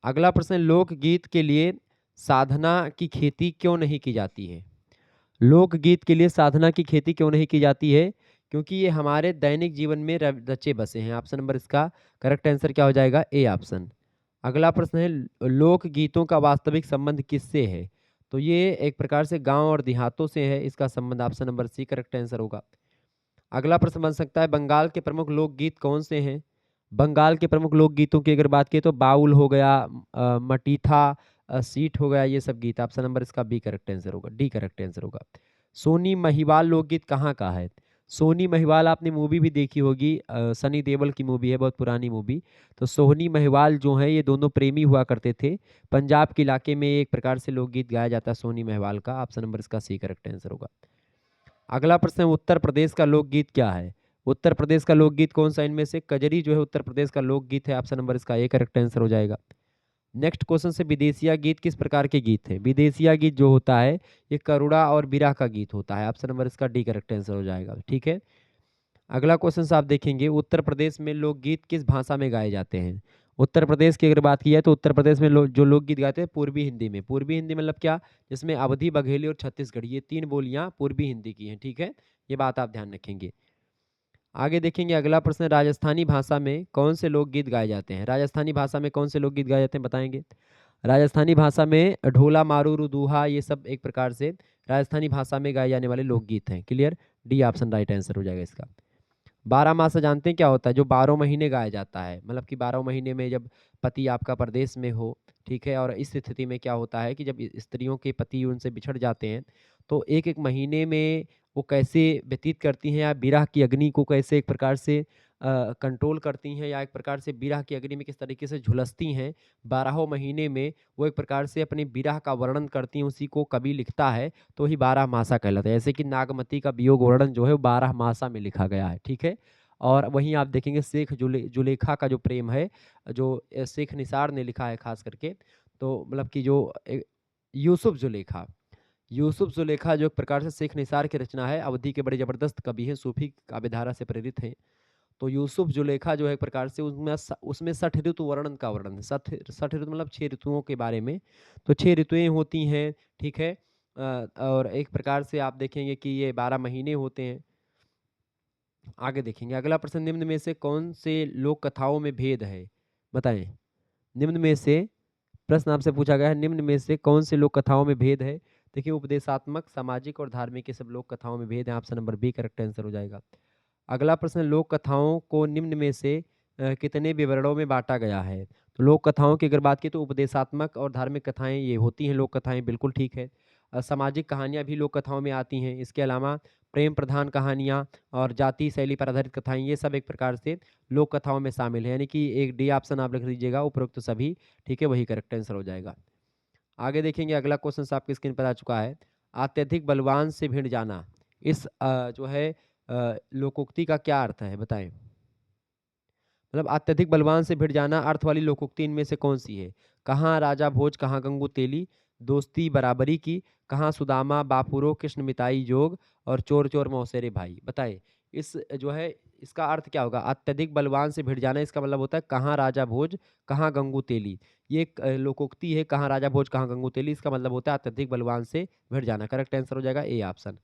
अगला प्रश्न, लोकगीत के लिए साधना की खेती क्यों नहीं की जाती है? लोकगीत के लिए साधना की खेती क्यों नहीं की जाती है? क्योंकि ये हमारे दैनिक जीवन में रचे बसे हैं। ऑप्शन नंबर इसका करेक्ट आंसर क्या हो जाएगा? A option. अगला प्रश्न है, लोकगीतों का वास्तविक संबंध किससे है? तो ये एक प्रकार से गांव और देहातों से है, इसका संबंध option number C correct answer होगा। अगला प्रश्न बन सकता है, बंगाल के प्रमुख लोकगीत कौन से हैं? बंगाल के प्रमुख लोकगीतों की अगर बात की तो बाउल हो गया, मटीथा, सीट हो गया, ये सब गीत। ऑप्शन नंबर इसका बी करेक्ट आंसर होगा, डी करेक्ट आंसर होगा। सोनी महिवाल लोकगीत कहाँ का है? सोनी महिवाल आपने मूवी भी देखी होगी, सनी देओल की मूवी है, बहुत पुरानी मूवी। तो सोनी महिवाल जो है ये दोनों प्रेमी हुआ करते थे। पंजाब के इलाके में एक प्रकार से लोकगीत गाया जाता है सोनी महिवाल का। ऑप्शन नंबर इसका सी करेक्ट आंसर होगा। अगला प्रश्न है, उत्तर प्रदेश का लोकगीत क्या है? उत्तर प्रदेश का लोकगीत कौन सा इनमें से? कजरी जो है उत्तर प्रदेश का लोकगीत है। ऑप्शन नंबर इसका ए करेक्ट आंसर हो जाएगा। नेक्स्ट क्वेश्चन से, विदेशिया गीत किस प्रकार के गीत है? विदेशिया गीत जो होता है ये करुणा और विरह का गीत होता है। ऑप्शन नंबर इसका डी करेक्ट आंसर हो जाएगा। ठीक है, अगला क्वेश्चन से आप देखेंगे, उत्तर प्रदेश में लोकगीत किस भाषा में गाए जाते हैं? उत्तर प्रदेश की अगर बात की जाए तो उत्तर प्रदेश में जो लोकगीत गाते हैं पूर्वी हिंदी में। पूर्वी हिंदी मतलब क्या? जिसमें अवधी, बघेली और छत्तीसगढ़ी ये 3 बोलियां पूर्वी हिंदी की हैं। ठीक है, ये बात आप ध्यान रखेंगे। आगे देखेंगे, अगला प्रश्न, राजस्थानी भाषा में कौन से लोकगीत गाए जाते हैं? राजस्थानी भाषा में कौन से लोकगीत गाए जाते हैं बताएंगे? राजस्थानी भाषा में ढोला, मारूरू, दूहा ये सब एक प्रकार से राजस्थानी भाषा में गाए जाने वाले लोकगीत हैं। Clear, D option right answer हो जाएगा इसका। 12 मासा जानते हैं क्या होता है? जो 12 महीने गाया जाता है, मतलब कि 12 महीने में जब पति आपका परदेश में हो, ठीक है, और इस स्थिति में क्या होता है कि जब स्त्रियों के पति उनसे बिछड़ जाते हैं तो एक एक महीने में वो कैसे व्यतीत करती हैं, या विरह की अग्नि को कैसे एक प्रकार से कंट्रोल करती हैं, या एक प्रकार से विरह की अग्नि में किस तरीके से झुलसती हैं 12 महीने में, वो एक प्रकार से अपने विरह का वर्णन करती हैं, उसी को कवि लिखता है तो ही 12 मासा कहलाता है। जैसे कि नागमती का वियोग वर्णन जो है वो 12 मासा में लिखा गया है। ठीक है, और वहीं आप देखेंगे शेख जुलेखा का जो प्रेम है, जो शेख निसार ने लिखा है खास करके, तो मतलब कि जो यूसुफ जुलेखा, यूसुफ जुलेखा जो एक प्रकार से शेख निसार की रचना है, अवधी के बड़े जबरदस्त कवि हैं, सूफी काव्यधारा से प्रेरित हैं। तो यूसुफ जुलेखा जो है एक प्रकार से उसमें 60 ऋतु वर्णन का वर्णन है। 60 ऋतु मतलब 6 ऋतुओं के बारे में। तो 6 ऋतुएं होती हैं। ठीक है, और एक प्रकार से आप देखेंगे कि ये 12 महीने होते हैं। आगे देखेंगे, अगला प्रश्न, निम्न में से कौन से लोक कथाओं में भेद है? बताएं, निम्न में से प्रश्न आपसे पूछा गया है, निम्न में से कौन से लोक कथाओं में भेद है? देखिए, उपदेशात्मक, सामाजिक और धार्मिक ये सब लोक कथाओं में भेद है। Option number B correct answer हो जाएगा। अगला प्रश्न, लोक कथाओं को निम्न में से कितने विवरणों में बांटा गया है? तो लोक कथाओं की अगर बात की तो उपदेशात्मक और धार्मिक कथाएं ये होती हैं लोक कथाएं, बिल्कुल ठीक है। सामाजिक कहानियां भी लोक कथाओं में आती हैं। इसके अलावा प्रेम प्रधान कहानियां और जाति शैली पर आधारित कथाएं ये सब एक प्रकार से लोक कथाओं में शामिल है। यानी कि एक डी ऑप्शन आप लिख लीजिएगा, उपरोक्त सभी। ठीक है, वही करेक्ट आंसर हो जाएगा। आगे देखेंगे, अगला क्वेश्चन आपकी स्क्रीन पर आ चुका है, अत्यधिक बलवान से भिड़ जाना, इस जो है लोकोक्ति का क्या अर्थ है बताएं? मतलब अत्यधिक बलवान से भिड़ जाना अर्थ वाली लोकोक्ति इनमें से कौन सी है? कहाँ राजा भोज, कहाँ गंगू तेली, दोस्ती बराबरी की, कहाँ सुदामा बापुरो, कृष्ण मिताई जोग, और चोर चोर मौसेरे भाई। बताए इस जो है इसका अर्थ क्या होगा? अत्यधिक बलवान से भिड़ जाना, इसका मतलब होता है कहाँ राजा भोज, कहाँ गंगू तेली। ये एक लोकोक्ति है, कहाँ राजा भोज, कहाँ गंगू तेली, इसका मतलब होता है अत्यधिक बलवान से भिड़ जाना। करेक्ट आंसर हो जाएगा ए ऑप्शन।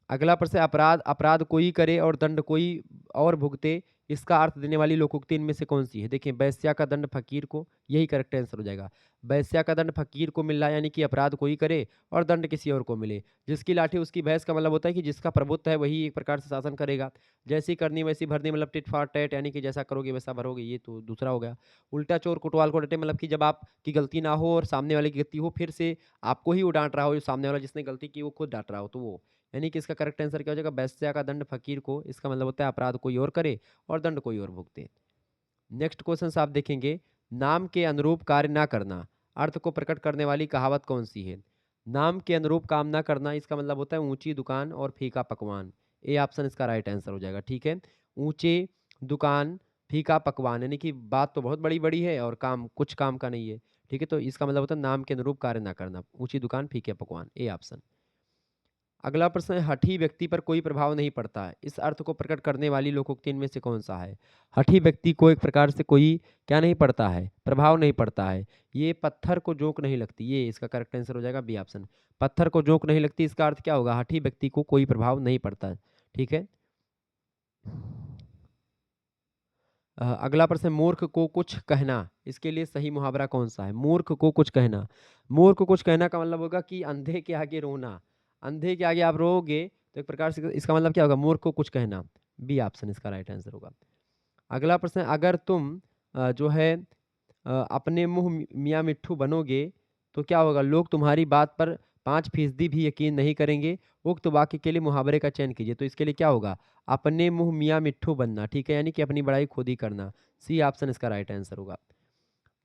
अगला प्रश्न, अपराध अपराध कोई करे और दंड कोई और भुगते, इसका अर्थ देने वाली लोकोक्ति इनमें से कौन सी है? देखिए, वैश्या का दंड फकीर को, यही करेक्ट आंसर हो जाएगा। वैश्या का दंड फकीर को मिल रहा है, यानी कि अपराध कोई करे और दंड किसी और को मिले। जिसकी लाठी उसकी भैंस का मतलब होता है कि जिसका प्रभुत्व है वही एक प्रकार से शासन करेगा। जैसी करनी वैसी भरनी, मतलब टिट फॉर टैट, यानी कि जैसा करोगे वैसा भरोगे, ये तो दूसरा हो गया। उल्टा चोर कोतवाल को डटे, मतलब कि जब आपकी गलती ना हो और सामने वाले की गलती हो, फिर से आपको ही वो डांट रहा हो, जो सामने वाला जिसने गलती की वो खुद डांट रहा हो, तो वो, यानी कि इसका करेक्ट आंसर क्या हो जाएगा? वैश्या का दंड फकीर को, इसका मतलब होता है अपराध कोई और करे और दंड कोई और भुगते। नेक्स्ट क्वेश्चन आप देखेंगे, नाम के अनुरूप कार्य ना करना, अर्थ को प्रकट करने वाली कहावत कौन सी है? नाम के अनुरूप काम ना करना, इसका मतलब होता है ऊंची दुकान और फीका पकवान। ए ऑप्शन इसका राइट आंसर हो जाएगा। ठीक है, ऊंचे दुकान, फीका पकवान, यानी कि बात तो बहुत बड़ी बड़ी है और काम कुछ काम का नहीं है। ठीक है, तो इसका मतलब होता है नाम के अनुरूप कार्य ना करना, ऊंची दुकान, फीके पकवान, ए ऑप्शन। अगला प्रश्न है, हठी व्यक्ति पर कोई प्रभाव नहीं पड़ता है, इस अर्थ को प्रकट करने वाली लोकोक्ति इनमें से कौन सा है? हठी व्यक्ति को एक प्रकार से कोई क्या नहीं पड़ता है? प्रभाव नहीं पड़ता है। ये पत्थर को जोंक नहीं लगती, ये इसका करेक्ट आंसर हो जाएगा बी ऑप्शन। पत्थर को जोंक नहीं लगती, इसका अर्थ क्या होगा? हठी व्यक्ति को कोई प्रभाव नहीं पड़ता है। ठीक है, अगला प्रश्न, मूर्ख को कुछ कहना, इसके लिए सही मुहावरा कौन सा है? मूर्ख को कुछ कहना, मूर्ख को कुछ कहना का मतलब होगा कि अंधे के आगे रोना। अंधे के आगे आप रोगे तो एक प्रकार से इसका मतलब क्या होगा? मूर्ख को कुछ कहना, बी ऑप्शन इसका राइट आंसर होगा। अगला प्रश्न, अगर तुम जो है अपने मुँह मियाँ मिट्ठू बनोगे तो क्या होगा, लोग तुम्हारी बात पर 5% भी यकीन नहीं करेंगे। उक्त वाक्य के लिए मुहावरे का चयन कीजिए। तो इसके लिए क्या होगा, अपने मुँह मियाँ मिट्ठू बनना, ठीक है? यानी कि अपनी बड़ाई खुद ही करना। सी ऑप्शन इसका राइट आंसर होगा।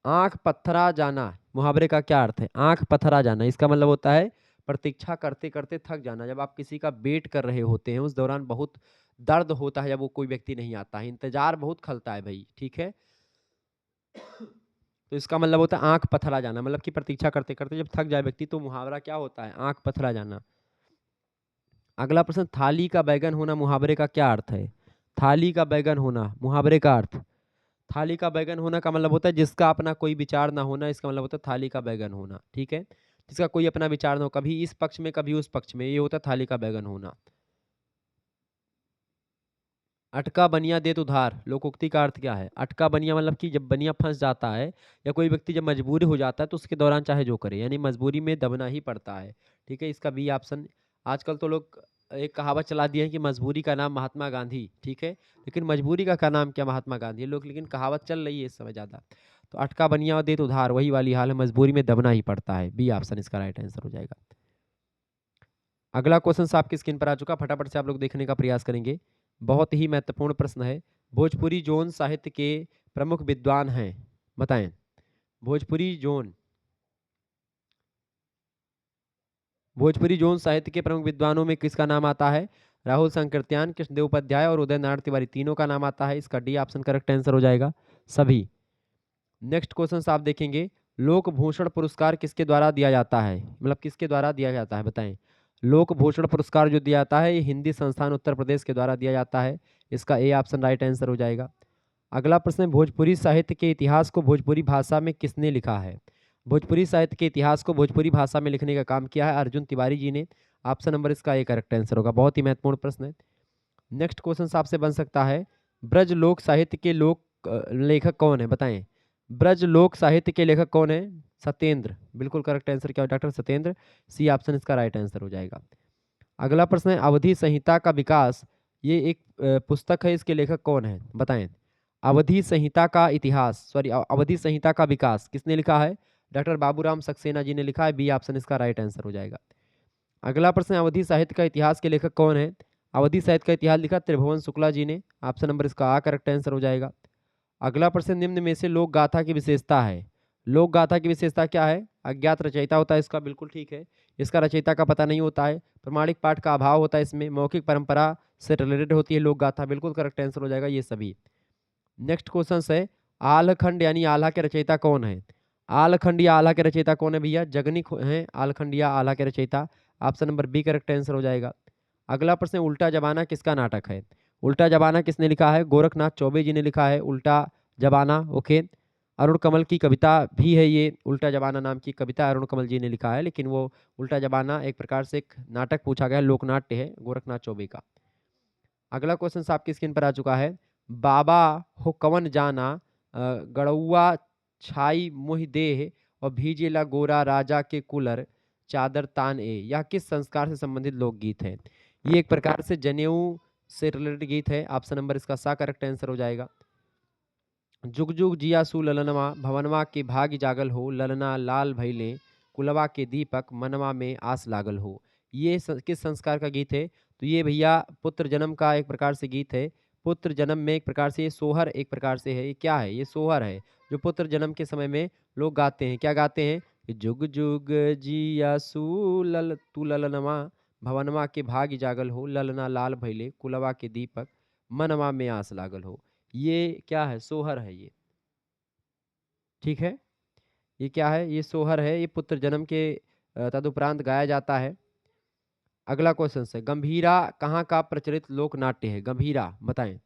आँख पत्थरा जाना, मुहावरे का क्या अर्थ है? आँख पत्थरा जाना, इसका मतलब होता है प्रतीक्षा करते-करते थक जाना। जब आप किसी का वेट कर रहे होते हैं, उस दौरान बहुत दर्द होता है जब वो कोई व्यक्ति नहीं आता है, इंतज़ार बहुत खलता है भई, ठीक है? तो इसका मतलब होता है आँख पथरा जाना, मतलब कि प्रतीक्षा करते-करते जब थक जाए व्यक्ति तो मुहावरा क्या होता है? आँख पथरा जाना। अगला प्रश्न, थाली का बैंगन होना मुहावरे का क्या अर्थ है? थाली का बैंगन होना, मुहावरे का अर्थ। थाली का बैंगन होना का मतलब होता है जिसका अपना कोई विचार ना होना, इसका मतलब होता है थाली का बैंगन होना, ठीक है? जिसका कोई अपना विचार ना हो, कभी इस पक्ष में, कभी उस पक्ष में, ये होता है थाली का बैंगन होना। अटका बनिया देत उधार, लोकोक्ति का अर्थ क्या है? अटका बनिया मतलब कि जब बनिया फँस जाता है या कोई व्यक्ति जब मजबूर हो जाता है तो उसके दौरान चाहे जो करे, यानी मजबूरी में दबना ही पड़ता है, ठीक है? इसका बी ऑप्शन। आजकल तो लोग एक कहावत चला दिए हैं कि मजबूरी का नाम महात्मा गांधी, ठीक है? लेकिन मजबूरी का क्या नाम क्या महात्मा गांधी? लोग लेकिन कहावत चल रही है इस समय ज़्यादा। तो अटका बनिया देत उधार, वही वाली हाल है, मजबूरी में दबना ही पड़ता है। बी ऑप्शन इसका राइट आंसर हो जाएगा। अगला क्वेश्चन आपकी स्क्रीन पर आ चुका, फटाफट से आप लोग देखने का प्रयास करेंगे। बहुत ही महत्वपूर्ण प्रश्न है। भोजपुरी जोन साहित्य के प्रमुख विद्वान हैं, बताएं। भोजपुरी जोन, भोजपुरी जोन साहित्य के प्रमुख विद्वानों में किसका नाम आता है? राहुल संकृत्यान, कृष्णदेव उपाध्याय और उदय नारायण तिवारी, तीनों का नाम आता है। इसका डी ऑप्शन करेक्ट आंसर हो जाएगा, सभी। नेक्स्ट क्वेश्चन आप देखेंगे, लोक भूषण पुरस्कार किसके द्वारा दिया जाता है, मतलब किसके द्वारा दिया जाता है, बताएं। लोक भूषण पुरस्कार जो दिया जाता है ये हिंदी संस्थान उत्तर प्रदेश के द्वारा दिया जाता है। इसका ए ऑप्शन राइट आंसर हो जाएगा। अगला प्रश्न है, भोजपुरी साहित्य के इतिहास को भोजपुरी भाषा में किसने लिखा है? भोजपुरी साहित्य के इतिहास को भोजपुरी भाषा में लिखने का काम किया है अर्जुन तिवारी जी ने। ऑप्शन नंबर इसका ए करेक्ट आंसर होगा। बहुत ही महत्वपूर्ण प्रश्न है। नेक्स्ट क्वेश्चन आपसे बन सकता है, ब्रज लोक साहित्य के लेखक कौन है, बताएं। ब्रज लोक साहित्य के लेखक कौन है? सत्येंद्र, बिल्कुल करेक्ट आंसर क्या है, डॉक्टर सत्येंद्र। सी ऑप्शन इसका राइट आंसर हो जाएगा। अगला प्रश्न है, अवधि संहिता का विकास, ये एक पुस्तक है, इसके लेखक कौन है, बताएं। अवधि संहिता का इतिहास, सॉरी अवधि संहिता का विकास किसने लिखा है? डॉक्टर बाबूराम सक्सेना जी ने लिखा है। बी ऑप्शन इसका राइट आंसर हो जाएगा। अगला प्रश्न, अवधि साहित्य का इतिहास के लेखक कौन है? अवधि साहित्य का इतिहास लिखा त्रिभुवन शुक्ला जी ने। ऑप्शन नंबर इसका आ करेक्ट आंसर हो जाएगा। अगला प्रश्न, निम्न में से लोक गाथा की विशेषता है। लोक गाथा की विशेषता क्या है? अज्ञात रचयिता होता है, इसका बिल्कुल ठीक है। इसका रचयिता का पता नहीं होता है। प्रमाणिक पाठ का अभाव होता है इसमें। मौखिक परंपरा से रिलेटेड होती है लोक गाथा, बिल्कुल करेक्ट आंसर हो जाएगा ये सभी। नेक्स्ट क्वेश्चन है, आलखंड यानी आल्हा के रचयिता कौन है? आलखंड या आल्हा के रचयिता कौन है भैया? जगनी हैं आलखंड या आल्हा के रचयिता। Option number B correct answer हो जाएगा। अगला प्रश्न, उल्टा जमाना किसका नाटक है? उल्टा जमाना किसने लिखा है? गोरखनाथ चौबे जी ने लिखा है उल्टा जमाना, ओके। अरुण कमल की कविता भी है ये, उल्टा जमाना नाम की कविता अरुण कमल जी ने लिखा है, लेकिन वो उल्टा जमाना एक प्रकार से एक नाटक पूछा गया, लोकनाट्य है गोरखनाथ चौबे का। अगला क्वेश्चन आपकी स्क्रीन पर आ चुका है, बाबा हो कवन जाना, गड़ौआ छाई मुहि देह और भीजेला गोरा राजा के कुलर चादर तान ए, यह किस संस्कार से संबंधित लोकगीत है? ये एक प्रकार से जनेऊ से रिलेटेड गीत है। ऑप्शन नंबर इसका सा करेक्ट आंसर हो जाएगा। जुग जुग जिया सु ललनवा, भवनवा के भाग जागल हो, ललना लाल भैले कुलवा के दीपक, मनवा में आस लागल हो। ये किस संस्कार का गीत है? तो ये भैया पुत्र जन्म का एक प्रकार से गीत है। पुत्र जन्म में एक प्रकार से ये सोहर एक प्रकार से है। ये क्या है? ये सोहर है जो पुत्र जन्म के समय में लोग गाते हैं। क्या गाते हैं? कि जुग जुग जिया सु लल तू ललनवा, भवनवा के भाग जागल हो, ललना लाल भैले कुलवा के दीपक, मनवा में आस लागल हो। ये क्या है? सोहर है ये, ठीक है। ये क्या है? ये सोहर है। ये पुत्र जन्म के तदुपरांत गाया जाता है। अगला क्वेश्चन है, गंभीरा कहाँ का प्रचलित लोक नाट्य है? गंभीरा बताएं।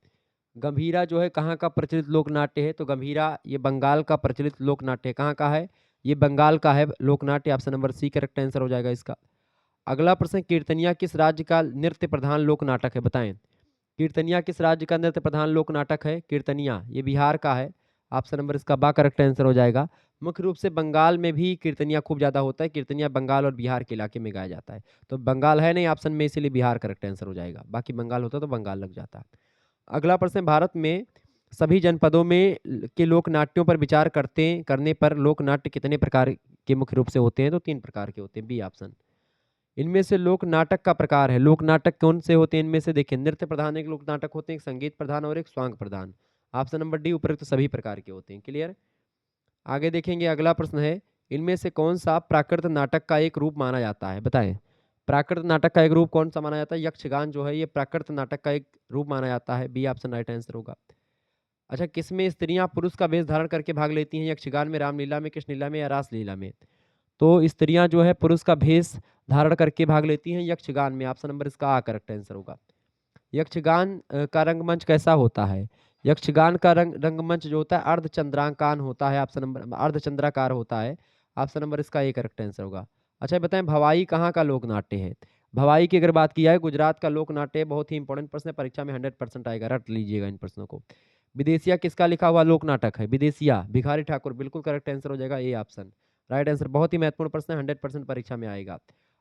गंभीरा जो है कहाँ का प्रचलित लोक नाट्य है? तो गंभीरा ये बंगाल का प्रचलित लोक नाट्य है। कहाँ का है? ये बंगाल का है लोक नाट्य। Option number C correct answer हो जाएगा इसका। अगला प्रश्न, कीर्तनिया किस राज्य का नृत्य प्रधान लोक नाटक है? बताएं। कीर्तनिया किस राज्य का नृत्य प्रधान लोक नाटक है? कीर्तनिया ये बिहार का है। ऑप्शन नंबर इसका बा करेक्ट आंसर हो जाएगा। मुख्य रूप से बंगाल में भी कीर्तनिया खूब ज़्यादा होता है। कीर्तनिया बंगाल और बिहार के इलाके में गाया जाता है। तो बंगाल है नहीं ऑप्शन में, इसीलिए बिहार करेक्ट आंसर हो जाएगा। बाकी बंगाल होता तो बंगाल लग जाता। अगला प्रश्न, भारत में सभी जनपदों में के लोक नाट्यों पर विचार करने पर लोक नाट्य कितने प्रकार के मुख्य रूप से होते हैं? तो 3 प्रकार के होते हैं, बी ऑप्शन। इनमें से लोक नाटक का प्रकार है, लोक नाटक कौन से होते हैं? इनमें से देखिए, नृत्य प्रधान एक लोक नाटक होते हैं, एक संगीत प्रधान और एक स्वांग प्रधान। ऑप्शन नंबर डी उपरोक्त सभी प्रकार के होते हैं। क्लियर? आगे देखेंगे, अगला प्रश्न है, इनमें से कौन सा प्राकृत नाटक का एक रूप माना जाता है? बताएं। प्राकृत नाटक का एक रूप कौन सा माना जाता है? यक्षगान जो है ये प्राकृत नाटक का एक रूप माना जाता है, बी ऑप्शन राइट आंसर होगा। अच्छा, किसमें स्त्रियां पुरुष का वेश धारण करके भाग लेती हैं? यक्षगान में, रामलीला में, कृष्णलीला में या रासलीला में? तो स्त्रियां जो है पुरुष का भेष धारण करके भाग लेती हैं यक्षगान में। ऑप्शन नंबर इसका आ करेक्ट आंसर होगा। यक्षगान का रंगमंच कैसा होता है? यक्षगान का रंगमंच जो होता है अर्धचंद्रांकान होता है। ऑप्शन नंबर अर्धचंद्राकार होता है। ऑप्शन नंबर इसका ए करेक्ट आंसर होगा। अच्छा, बताएं भवाई कहाँ का लोक नाट्य है? भवाई की अगर बात की जाए, गुजरात का लोक नाट्य है। बहुत ही इंपॉर्टेंट प्रश्न है, परीक्षा में 100% आएगा, रट लीजिएगा इन प्रश्नों को। विदेशिया किसका लिखा हुआ लोक नाटक है? विदेशिया भिखारी ठाकुर, बिल्कुल करेक्ट आंसर हो जाएगा ए ऑप्शन राइट आंसर। बहुत ही महत्वपूर्ण प्रश्न है, 100% परीक्षा में आएगा।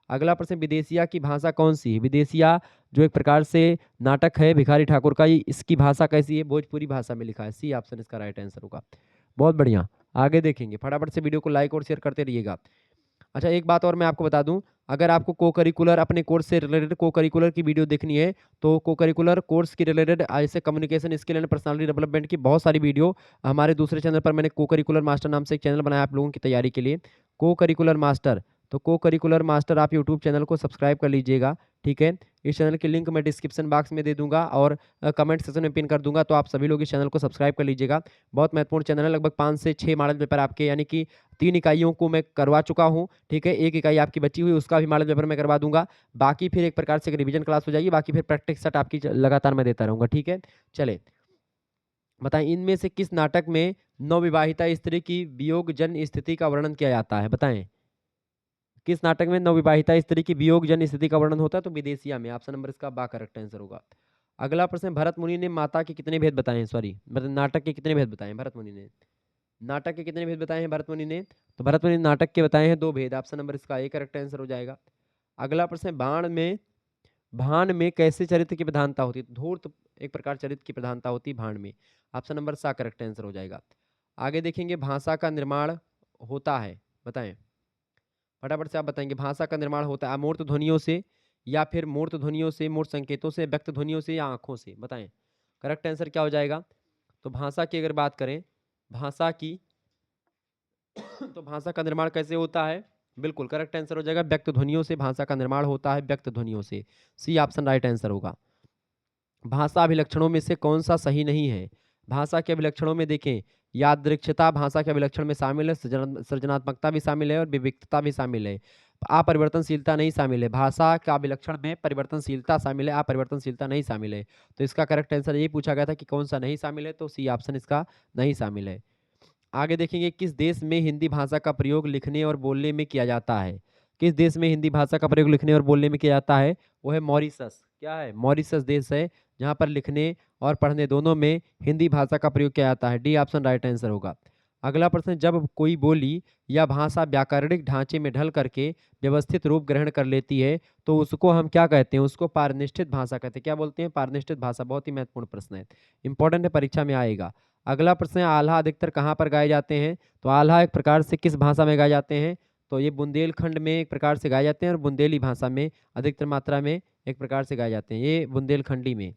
अगला प्रश्न, विदेशिया की भाषा कौन सी है? विदेशिया जो एक प्रकार से नाटक है भिखारी ठाकुर का, इसकी भाषा कैसी है? भोजपुरी भाषा में लिखा है, सी ऑप्शन इसका राइट आंसर होगा। बहुत बढ़िया, आगे देखेंगे, फटाफट से वीडियो को लाइक और शेयर करते रहिएगा। अच्छा, एक बात और मैं आपको बता दूं, अगर आपको को करिकुलर अपने कोर्स से रिलेटेड को करिकुलर की वीडियो देखनी है, तो को करिकुलर कोर्स की रिलेटेड ऐसे communication skill and personality development की बहुत सारी वीडियो हमारे दूसरे चैनल पर मैंने को करिकुलर मास्टर नाम से एक चैनल बनाया आप लोगों की तैयारी के लिए, को करिकुलर मास्टर। तो को करिकुलर मास्टर आप यूट्यूब चैनल को सब्सक्राइब कर लीजिएगा, ठीक है। इस चैनल की लिंक मैं डिस्क्रिप्शन बॉक्स में दे दूंगा और कमेंट सेक्शन में पिन कर दूंगा, तो आप सभी लोग इस चैनल को सब्सक्राइब कर लीजिएगा। बहुत महत्वपूर्ण चैनल है, लगभग 5 से 6 मॉडल पेपर आपके, यानी कि 3 इकाइयों को मैं करवा चुका हूँ, ठीक है। 1 इकाई आपकी बची हुई, उसका भी मॉडल पेपर मैं करवा दूंगा। बाकी फिर एक प्रकार से एक रिवीजन क्लास हो जाएगी, बाकी फिर प्रैक्टिस सेट आपकी लगातार मैं देता रहूँगा, ठीक है। चले बताएं, इनमें से किस नाटक में नवविवाहिता स्त्री की वियोग जन स्थिति का वर्णन किया जाता है? बताएं, किस नाटक में नवविवाहिता स्त्री की वियोग जन स्थिति का वर्णन होता है? तो विदेशिया में। ऑप्शन नंबर इसका बा करेक्ट आंसर होगा। अगला प्रश्न, भरत मुनि ने माता के कितने भेद बताए हैं? सॉरी, मतलब नाटक के कितने भेद बताए हैं भरत मुनि ने? नाटक के कितने भेद बताए हैं भरत मुनि ने? तो भरत मुनि ने नाटक के बताए हैं 2 भेद। ऑप्शन नंबर इसका ए करेक्ट आंसर हो जाएगा। अगला प्रश्न, भाण में कैसे चरित्र की प्रधानता होती है? धूर्त एक प्रकार चरित्र की प्रधानता होती है भाण में। ऑप्शन नंबर सा करेक्ट आंसर हो जाएगा। आगे देखेंगे, भाषा का निर्माण होता है, बताएं फटाफट से, आप बताएंगे भाषा का निर्माण होता है अमूर्त ध्वनियों से, या फिर मूर्त ध्वनियों से, मूर्त संकेतों से, व्यक्त ध्वनियों से, या आंखों से? बताएं करेक्ट आंसर क्या हो जाएगा। तो भाषा की अगर बात करें, भाषा की तो भाषा का निर्माण कैसे होता है? बिल्कुल करेक्ट आंसर हो जाएगा, व्यक्त ध्वनियों से भाषा का निर्माण होता है, व्यक्त ध्वनियों से, सी ऑप्शन राइट आंसर होगा। भाषा अभिलक्षणों में से कौन सा सही नहीं है? भाषा के अभिलक्षणों में देखें, यादृच्छिकता भाषा के अभिलक्षण में शामिल है, सृजनात्मकता भी शामिल है और विविधता भी शामिल है। अपरिवर्तनशीलता नहीं शामिल है। भाषा का अभिलक्षण में परिवर्तनशीलता शामिल है, अपरिवर्तनशीलता नहीं शामिल है। तो इसका करेक्ट आंसर यही पूछा गया था कि कौन सा नहीं शामिल है, तो सी ऑप्शन इसका नहीं शामिल है। आगे देखेंगे, किस देश में हिंदी भाषा का प्रयोग लिखने और बोलने में किया जाता है? किस देश में हिंदी भाषा का प्रयोग लिखने और बोलने में किया जाता है? वो है मॉरिशस। क्या है? मॉरिशस देश है, जहाँ पर लिखने और पढ़ने दोनों में हिंदी भाषा का प्रयोग किया जाता है, डी ऑप्शन राइट आंसर होगा। अगला प्रश्न, जब कोई बोली या भाषा व्याकरणिक ढांचे में ढल करके व्यवस्थित रूप ग्रहण कर लेती है, तो उसको हम क्या कहते हैं? उसको पारनिष्ठित भाषा कहते हैं। क्या बोलते हैं? पारनिष्ठित भाषा। बहुत ही महत्वपूर्ण प्रश्न है, इंपॉर्टेंट है, परीक्षा में आएगा। अगला प्रश्न है, आल्हा अधिकतर कहाँ पर गाए जाते हैं? तो आल्हा एक प्रकार से किस भाषा में गाए जाते हैं? तो ये बुंदेलखंड में एक प्रकार से गाए जाते हैं, और बुंदेली भाषा में अधिकतर मात्रा में एक प्रकार से गाए जाते हैं, ये बुंदेलखंडी में।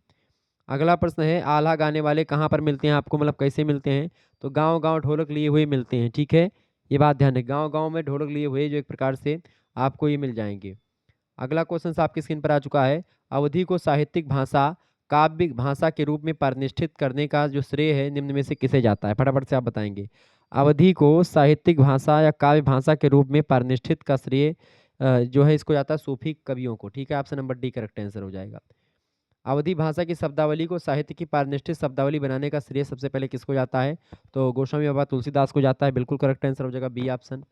अगला प्रश्न है, आल्हा गाने वाले कहाँ पर मिलते हैं आपको, मतलब कैसे मिलते हैं? तो गांव गांव ढोलक लिए हुए मिलते हैं, ठीक है। ये बात ध्यान रखें, गांव गांव में ढोलक लिए हुए जो एक प्रकार से आपको ये मिल जाएंगे। अगला क्वेश्चन आपकी स्क्रीन पर आ चुका है, अवधि को साहित्यिक भाषा काव्य भाषा के रूप में परिनिष्ठित करने का जो श्रेय है निम्न में से किसे जाता है? फटाफट से आप बताएंगे। अवधि को साहित्यिक भाषा या काव्य भाषा के रूप में परिनिष्ठित का श्रेय जो है इसको जाता है सूफी कवियों को, ठीक है। Option number D correct answer हो जाएगा। अवधी भाषा की शब्दावली को साहित्य की पारिनिष्ठित शब्दावली बनाने का श्रेय सबसे पहले किसको जाता है? तो गोस्वामी बाबा तुलसीदास को जाता है, बिल्कुल करेक्ट आंसर हो जाएगा बी ऑप्शन।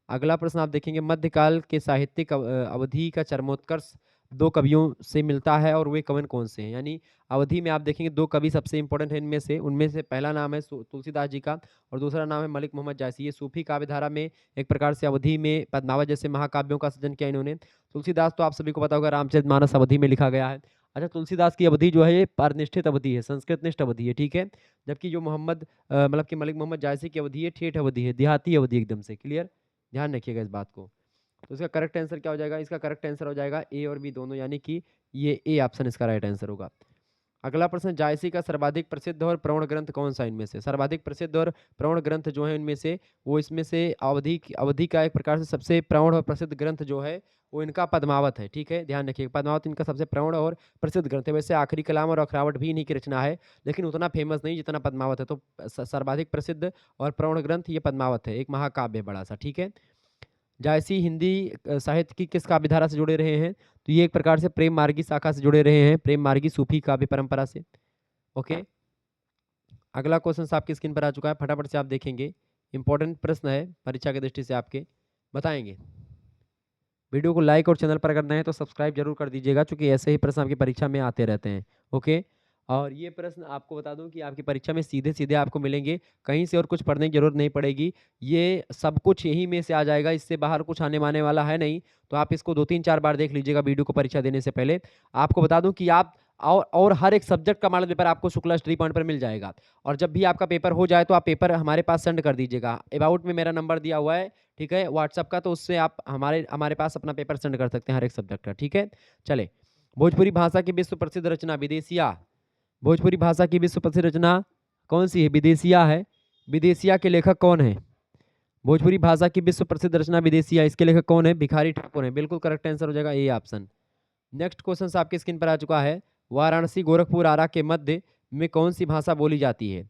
अगला प्रश्न आप देखेंगे, मध्यकाल के साहित्यिक अवधि का चरमोत्कर्ष 2 कवियों से मिलता है, और वे कवन कौन से हैं? यानी अवधि में आप देखेंगे 2 कवि सबसे इंपॉर्टेंट हैं इनमें से, उनमें से पहला नाम है तुलसीदास जी का, और दूसरा नाम है मलिक मोहम्मद जायसी। ये सूफी काव्य धारा में एक प्रकार से अवधि में पद्मावत जैसे महाकाव्यों का सृजन किया इन्होंने। तुलसीदास तो आप सभी को पता होगा, रामचरितमानस अवधि में लिखा गया है। अच्छा, तुलसीदास की अवधि जो है ये परनिष्ठित अवधि है, संस्कृतनिष्ठ अवधि है, ठीक है। जबकि जो मोहम्मद मतलब कि मलिक मोहम्मद जायसी की अवधि है ठेठ अवधि है, देहाती अवधि एकदम से। क्लियर, ध्यान रखिएगा इस बात को। तो इसका करेक्ट आंसर क्या हो जाएगा? इसका करेक्ट आंसर हो जाएगा ए और बी दोनों, यानी कि ये ए ऑप्शन इसका राइट आंसर होगा। अगला प्रश्न, जायसी का सर्वाधिक प्रसिद्ध और प्रवण ग्रंथ कौन सा इनमें से? सर्वाधिक प्रसिद्ध और प्रवण ग्रंथ जो है इनमें से, वो इसमें से अवधि का एक प्रकार से सबसे प्रवण और प्रसिद्ध ग्रंथ जो है वो इनका पद्मावत है, ठीक है। ध्यान रखिए, पद्मावत इनका सबसे प्रवण और प्रसिद्ध ग्रंथ है। वैसे आखिरी कलाम और अखरावट भी इन्हीं की रचना है, लेकिन उतना फेमस नहीं जितना पद्मावत है। तो सर्वाधिक प्रसिद्ध और प्रवण ग्रंथ ये पद्मावत है, एक महाकाव्य है बड़ा सा, ठीक है। जायसी हिंदी साहित्य की किस काव्य धारा से जुड़े रहे हैं? तो ये एक प्रकार से प्रेम मार्गी शाखा से जुड़े रहे हैं, प्रेम मार्गी सूफी काव्य परंपरा से। ओके, अगला क्वेश्चन आपकी स्क्रीन पर आ चुका है, फटाफट से आप देखेंगे। इंपॉर्टेंट प्रश्न है परीक्षा की दृष्टि से, आपके बताएंगे। वीडियो को लाइक और चैनल पर अगर नए हैं तो सब्सक्राइब जरूर कर दीजिएगा, क्योंकि ऐसे ही प्रश्न आपकी परीक्षा में आते रहते हैं। ओके, और ये प्रश्न आपको बता दूं कि आपकी परीक्षा में सीधे सीधे आपको मिलेंगे, कहीं से और कुछ पढ़ने की जरूरत नहीं पड़ेगी। ये सब कुछ यही में से आ जाएगा, इससे बाहर कुछ आने माने वाला है नहीं। तो आप इसको 2-3-4 बार देख लीजिएगा वीडियो को परीक्षा देने से पहले। आपको बता दूं कि आप और हर एक सब्जेक्ट का मॉडल पेपर आपको शुक्ला स्टडी पॉइंट पर मिल जाएगा। और जब भी आपका पेपर हो जाए तो आप पेपर हमारे पास सेंड कर दीजिएगा। अबाउट में मेरा नंबर दिया हुआ है, ठीक है, व्हाट्सअप का, तो उससे आप हमारे पास अपना पेपर सेंड कर सकते हैं हर एक सब्जेक्ट का, ठीक है। चले, भोजपुरी भाषा की विश्व प्रसिद्ध रचना विदेशिया। भोजपुरी भाषा की विश्व प्रसिद्ध रचना कौन सी है? विदेशिया है। विदेशिया के लेखक कौन है? भोजपुरी भाषा की विश्व प्रसिद्ध रचना विदेशिया, इसके लेखक कौन है? भिखारी ठाकुर है। बिल्कुल करेक्ट आंसर हो जाएगा ए ऑप्शन। नेक्स्ट क्वेश्चन आपकी स्क्रीन पर आ चुका है, वाराणसी गोरखपुर आरा के मध्य में कौन सी भाषा बोली जाती है?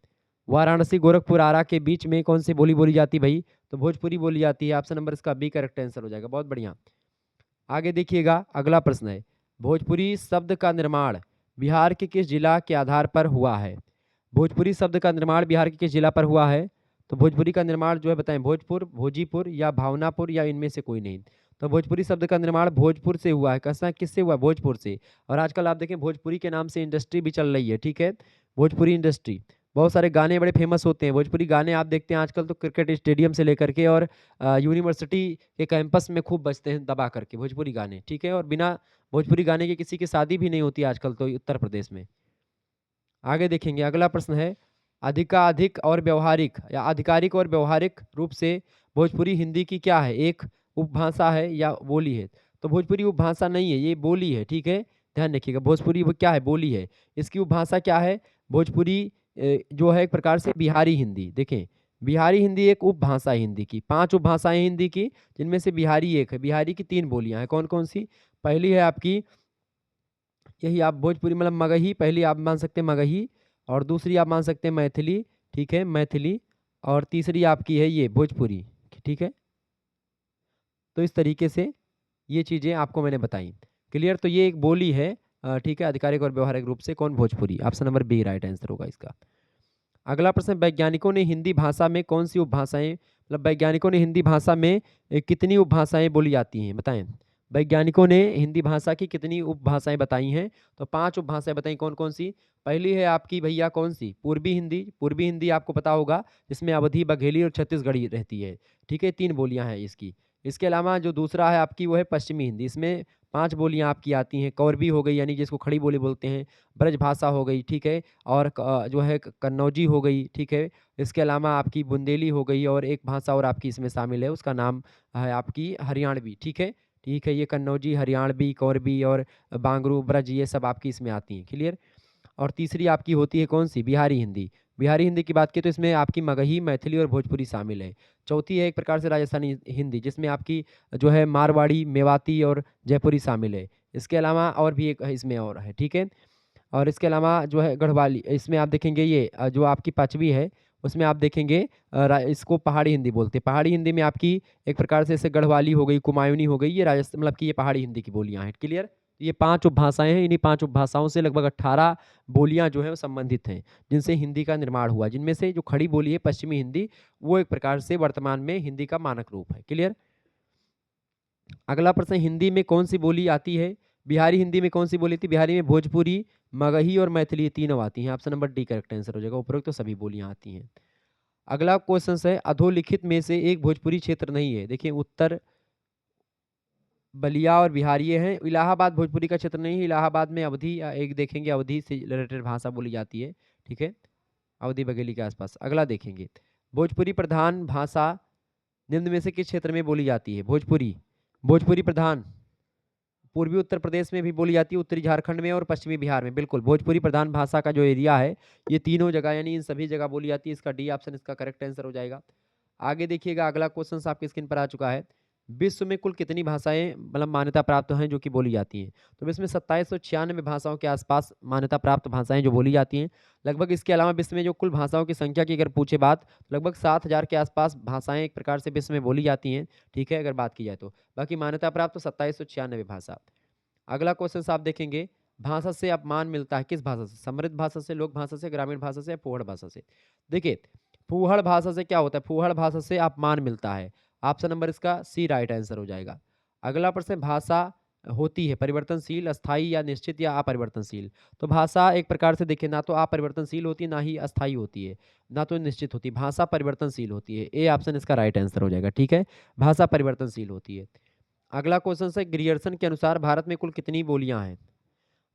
वाराणसी गोरखपुर आरा के बीच में कौन सी बोली बोली जाती है भाई? तो भोजपुरी बोली जाती है। ऑप्शन नंबर इसका बी करेक्ट आंसर हो जाएगा। बहुत बढ़िया, आगे देखिएगा, अगला प्रश्न है, भोजपुरी शब्द का निर्माण बिहार के किस जिला के आधार पर हुआ है? भोजपुरी शब्द का निर्माण बिहार के किस जिला पर हुआ है? तो भोजपुरी का निर्माण जो है बताएं, भोजपुर, भोजीपुर या भावनापुर या इनमें से कोई नहीं। तो भोजपुरी शब्द का निर्माण भोजपुर से हुआ है। कैसा, किससे हुआ? भोजपुर से। और आजकल आप देखें भोजपुरी के नाम से इंडस्ट्री भी चल रही है, ठीक है, भोजपुरी इंडस्ट्री। बहुत सारे गाने बड़े फेमस होते हैं भोजपुरी गाने, आप देखते हैं आजकल तो क्रिकेट स्टेडियम से लेकर के और यूनिवर्सिटी के कैंपस में खूब बजते हैं दबा करके भोजपुरी गाने, ठीक है। और बिना भोजपुरी गाने के किसी की शादी भी नहीं होती आजकल तो उत्तर प्रदेश में। आगे देखेंगे, अगला प्रश्न है, अधिकाधिक और व्यवहारिक या आधिकारिक और व्यवहारिक रूप से भोजपुरी हिंदी की क्या है? एक उपभाषा है या बोली है? तो भोजपुरी उपभाषा नहीं है, ये बोली है, ठीक है। ध्यान रखिएगा, भोजपुरी वो क्या है? बोली है। इसकी उपभाषा क्या है? भोजपुरी जो है एक प्रकार से बिहारी हिंदी। देखें, बिहारी हिंदी एक उपभाषा है हिंदी की, 5 उपभाषाएं हिंदी की, जिनमें से बिहारी एक है। बिहारी की 3 बोलियां हैं, कौन कौन सी? पहली है आपकी, यही आप भोजपुरी मतलब मगही, पहली आप मान सकते हैं मगही, और दूसरी आप मान सकते हैं मैथिली, ठीक है, मैथिली, और तीसरी आपकी है ये भोजपुरी, ठीक है। तो इस तरीके से ये चीज़ें आपको मैंने बताई। क्लियर, तो ये एक बोली है, ठीक है, आधिकारिक और व्यवहारिक रूप से कौन? Bhojpuri. Option number B right answer होगा इसका। अगला प्रश्न, वैज्ञानिकों ने हिंदी भाषा में कौन सी उपभाषाएं, मतलब वैज्ञानिकों ने हिंदी भाषा में कितनी उपभाषाएं बोली जाती हैं बताएं? वैज्ञानिकों ने हिंदी भाषा की कितनी उपभाषाएं बताई हैं? तो 5 उपभाषाएं बताई, कौन कौन सी? पहली है आपकी भैया कौन सी? पूर्वी हिंदी। पूर्वी हिंदी आपको पता होगा, जिसमें अवधी, बघेली और छत्तीसगढ़ी रहती है, ठीक है, 3 बोलियां हैं इसकी। इसके अलावा जो दूसरा है आपकी वो है पश्चिमी हिंदी, इसमें 5 बोलियां आपकी आती हैं। कौरवी हो गई, यानी जिसको खड़ी बोली बोलते हैं, ब्रजभाषा हो गई, ठीक है, और जो है कन्नौजी हो गई, ठीक है। इसके अलावा आपकी बुंदेली हो गई, और एक भाषा और आपकी इसमें शामिल है, उसका नाम है आपकी हरियाणवी, ठीक है। ठीक है, ये कन्नौजी, हरियाणवी, कौरवी और बांगरू, ब्रज, ये सब आपकी इसमें आती हैं। क्लियर, और तीसरी आपकी होती है कौन सी? बिहारी हिंदी। बिहारी हिंदी की बात की तो इसमें आपकी मगही, मैथिली और भोजपुरी शामिल है। चौथी है एक प्रकार से राजस्थानी हिंदी, जिसमें आपकी जो है मारवाड़ी, मेवाती और जयपुरी शामिल है। इसके अलावा और भी एक इसमें और है, ठीक है। और इसके अलावा जो है गढ़वाली, इसमें आप देखेंगे ये जो आपकी 5वीं है, उसमें आप देखेंगे इसको पहाड़ी हिंदी बोलते हैं। पहाड़ी हिंदी में आपकी एक प्रकार से जैसे गढ़वाली हो गई, कुमायूनी हो गई, ये राजस्थान मतलब कि ये पहाड़ी हिंदी की बोलियां हैं। क्लियर, ये 5 उपभाषाएं हैं, इन्हीं 5 उपभाषाओं से लगभग 18 बोलियां जो है वो संबंधित हैं, जिनसे हिंदी का निर्माण हुआ। जिनमें से जो खड़ी बोली है पश्चिमी हिंदी, वो एक प्रकार से वर्तमान में हिंदी का मानक रूप है। क्लियर, अगला प्रश्न, हिंदी में कौन सी बोली आती है? बिहारी हिंदी में कौन सी बोली थी? बिहारी में भोजपुरी, मगही और मैथिली, तीनों आती हैं। Option number D correct answer हो जाएगा। उपरोक्त तो सभी बोलियां आती हैं। अगला क्वेश्चन है, अधोलिखित में से एक भोजपुरी क्षेत्र नहीं है। देखिए उत्तर बलिया और बिहारी ये हैं। इलाहाबाद भोजपुरी का क्षेत्र नहीं है। इलाहाबाद में अवधी एक देखेंगे, अवधी से रिलेटेड भाषा बोली जाती है। ठीक है, अवधी बघेली के आसपास। अगला देखेंगे, भोजपुरी प्रधान भाषा निम्न में से किस क्षेत्र में बोली जाती है? भोजपुरी, भोजपुरी प्रधान पूर्वी उत्तर प्रदेश में भी बोली जाती है, उत्तरी झारखंड में और पश्चिमी बिहार में। बिल्कुल, भोजपुरी प्रधान भाषा का जो एरिया है ये तीनों जगह यानी इन सभी जगह बोली जाती है। इसका डी ऑप्शन इसका करेक्ट आंसर हो जाएगा। आगे देखिएगा, अगला क्वेश्चन आपकी स्क्रीन पर आ चुका है। विश्व में कुल कितनी भाषाएं मतलब मान्यता प्राप्त हैं जो कि बोली जाती हैं? तो इसमें 2796 भाषाओं के आसपास मान्यता प्राप्त भाषाएं जो बोली जाती हैं। लगभग इसके अलावा विश्व में जो कुल भाषाओं की संख्या की अगर पूछे बात, लगभग 7000 के आसपास भाषाएं एक प्रकार से विश्व में बोली जाती हैं। ठीक है, अगर बात की जाए तो बाकी मान्यता प्राप्त तो 2796 भाषा। अगला क्वेश्चन आप देखेंगे, भाषा से अपमान मिलता है किस भाषा से? समृद्ध भाषा से, लोक भाषा से, ग्रामीण भाषा से, फूहड़ भाषा से? देखिए, फूहड़ भाषा से क्या होता है? फूहड़ भाषा से अपमान मिलता है। ऑप्शन नंबर इसका सी राइट आंसर हो जाएगा। अगला प्रश्न, भाषा होती है परिवर्तनशील, अस्थाई या निश्चित या अपरिवर्तनशील? तो भाषा एक प्रकार से देखिए, ना तो अपरिवर्तनशील होती है, ना ही अस्थाई होती है, ना तो निश्चित होती है। भाषा परिवर्तनशील होती है। ए ऑप्शन इसका राइट आंसर हो जाएगा। ठीक है, भाषा परिवर्तनशील होती है। अगला क्वेश्चन है, ग्रियर्सन के अनुसार भारत में कुल कितनी बोलियां हैं?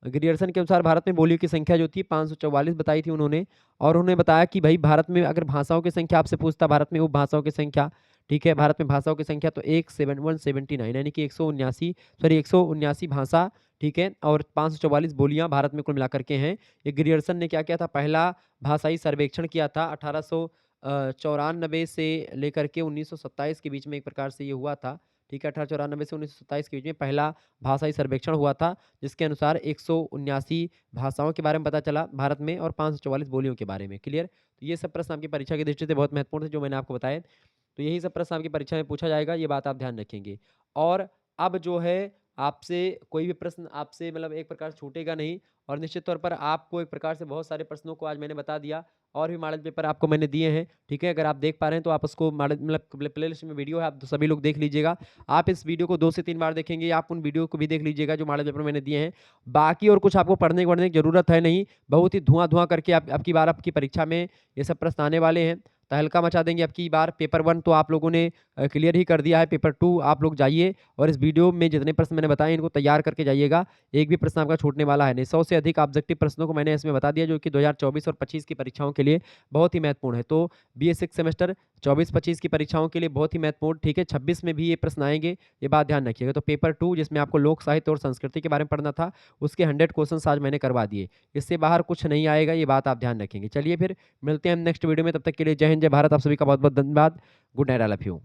ग्रियर्सन के अनुसार भारत में बोलियों की संख्या जो थी 544 बताई थी उन्होंने। और उन्होंने बताया कि भाई भारत में अगर भाषाओं की संख्या आपसे पूछता, भारत में उपभाषाओं की संख्या, ठीक है, भारत में भाषाओं की संख्या तो 179 यानी कि 179 भाषा, ठीक है, और 544 बोलियां भारत में कुल मिलाकर के हैं। ये ग्रियर्सन ने क्या किया था? पहला भाषाई सर्वेक्षण किया था 1894 से लेकर के 1927 के बीच में एक प्रकार से ये हुआ था। ठीक है, 1894 से 1927 के बीच में पहला भाषाई सर्वेक्षण हुआ था, जिसके अनुसार 179 भाषाओं के बारे में पता चला भारत में और 544 बोलियों के बारे में। क्लियर? तो ये सब प्रश्न आपकी परीक्षा की दृष्टि से बहुत महत्वपूर्ण थे जो मैंने आपको बताए। तो यही सब प्रश्न आपकी परीक्षा में पूछा जाएगा, ये बात आप ध्यान रखेंगे। और अब जो है आपसे कोई भी प्रश्न आपसे मतलब एक प्रकार से छूटेगा नहीं। और निश्चित तौर पर आपको एक प्रकार से बहुत सारे प्रश्नों को आज मैंने बता दिया। और भी मॉडल पेपर आपको मैंने दिए हैं। ठीक है, अगर आप देख पा रहे हैं तो आप उसको मॉडल मतलब प्लेलिस्ट में वीडियो है, आप सभी लोग देख लीजिएगा। आप इस वीडियो को 2 से 3 बार देखेंगे, आप उन वीडियो को भी देख लीजिएगा जो मॉडल पेपर मैंने दिए हैं। बाकी और कुछ आपको पढ़ने की ज़रूरत है नहीं। बहुत ही धुआं-धुआं करके आप अब की बार आपकी परीक्षा में ये सब प्रश्न आने वाले हैं। तहलका मचा देंगे अब की बार। पेपर 1 तो आप लोगों ने क्लियर ही कर दिया है। पेपर 2 आप लोग जाइए और इस वीडियो में जितने प्रश्न मैंने बताए इनको तैयार करके जाइएगा। एक भी प्रश्न आपका छूटने वाला है नहीं। 100 से अधिक ऑब्जेक्टिव प्रश्नों को मैंने इसमें बता दिया जो कि 2024 और 25 की परीक्षाओं के लिए बहुत ही महत्वपूर्ण है। तो बीए 6 सेमेस्टर 24-25 की परीक्षाओं के लिए बहुत ही महत्वपूर्ण। ठीक है, 26 में भी ये प्रश्न आएंगे, ये बात ध्यान रखिएगा। तो पेपर 2 जिसमें आपको लोक साहित्य और संस्कृति के बारे में पढ़ना था, उसके 100 क्वेश्चन आज मैंने करवा दिए। इससे बाहर कुछ नहीं आएगा, ये बात आप ध्यान रखेंगे। चलिए फिर मिलते हैं हम नेक्स्ट वीडियो में। तब तक के लिए जय हिंद, जय भारत। आप सभी का बहुत बहुत धन्यवाद। Good night, I love you.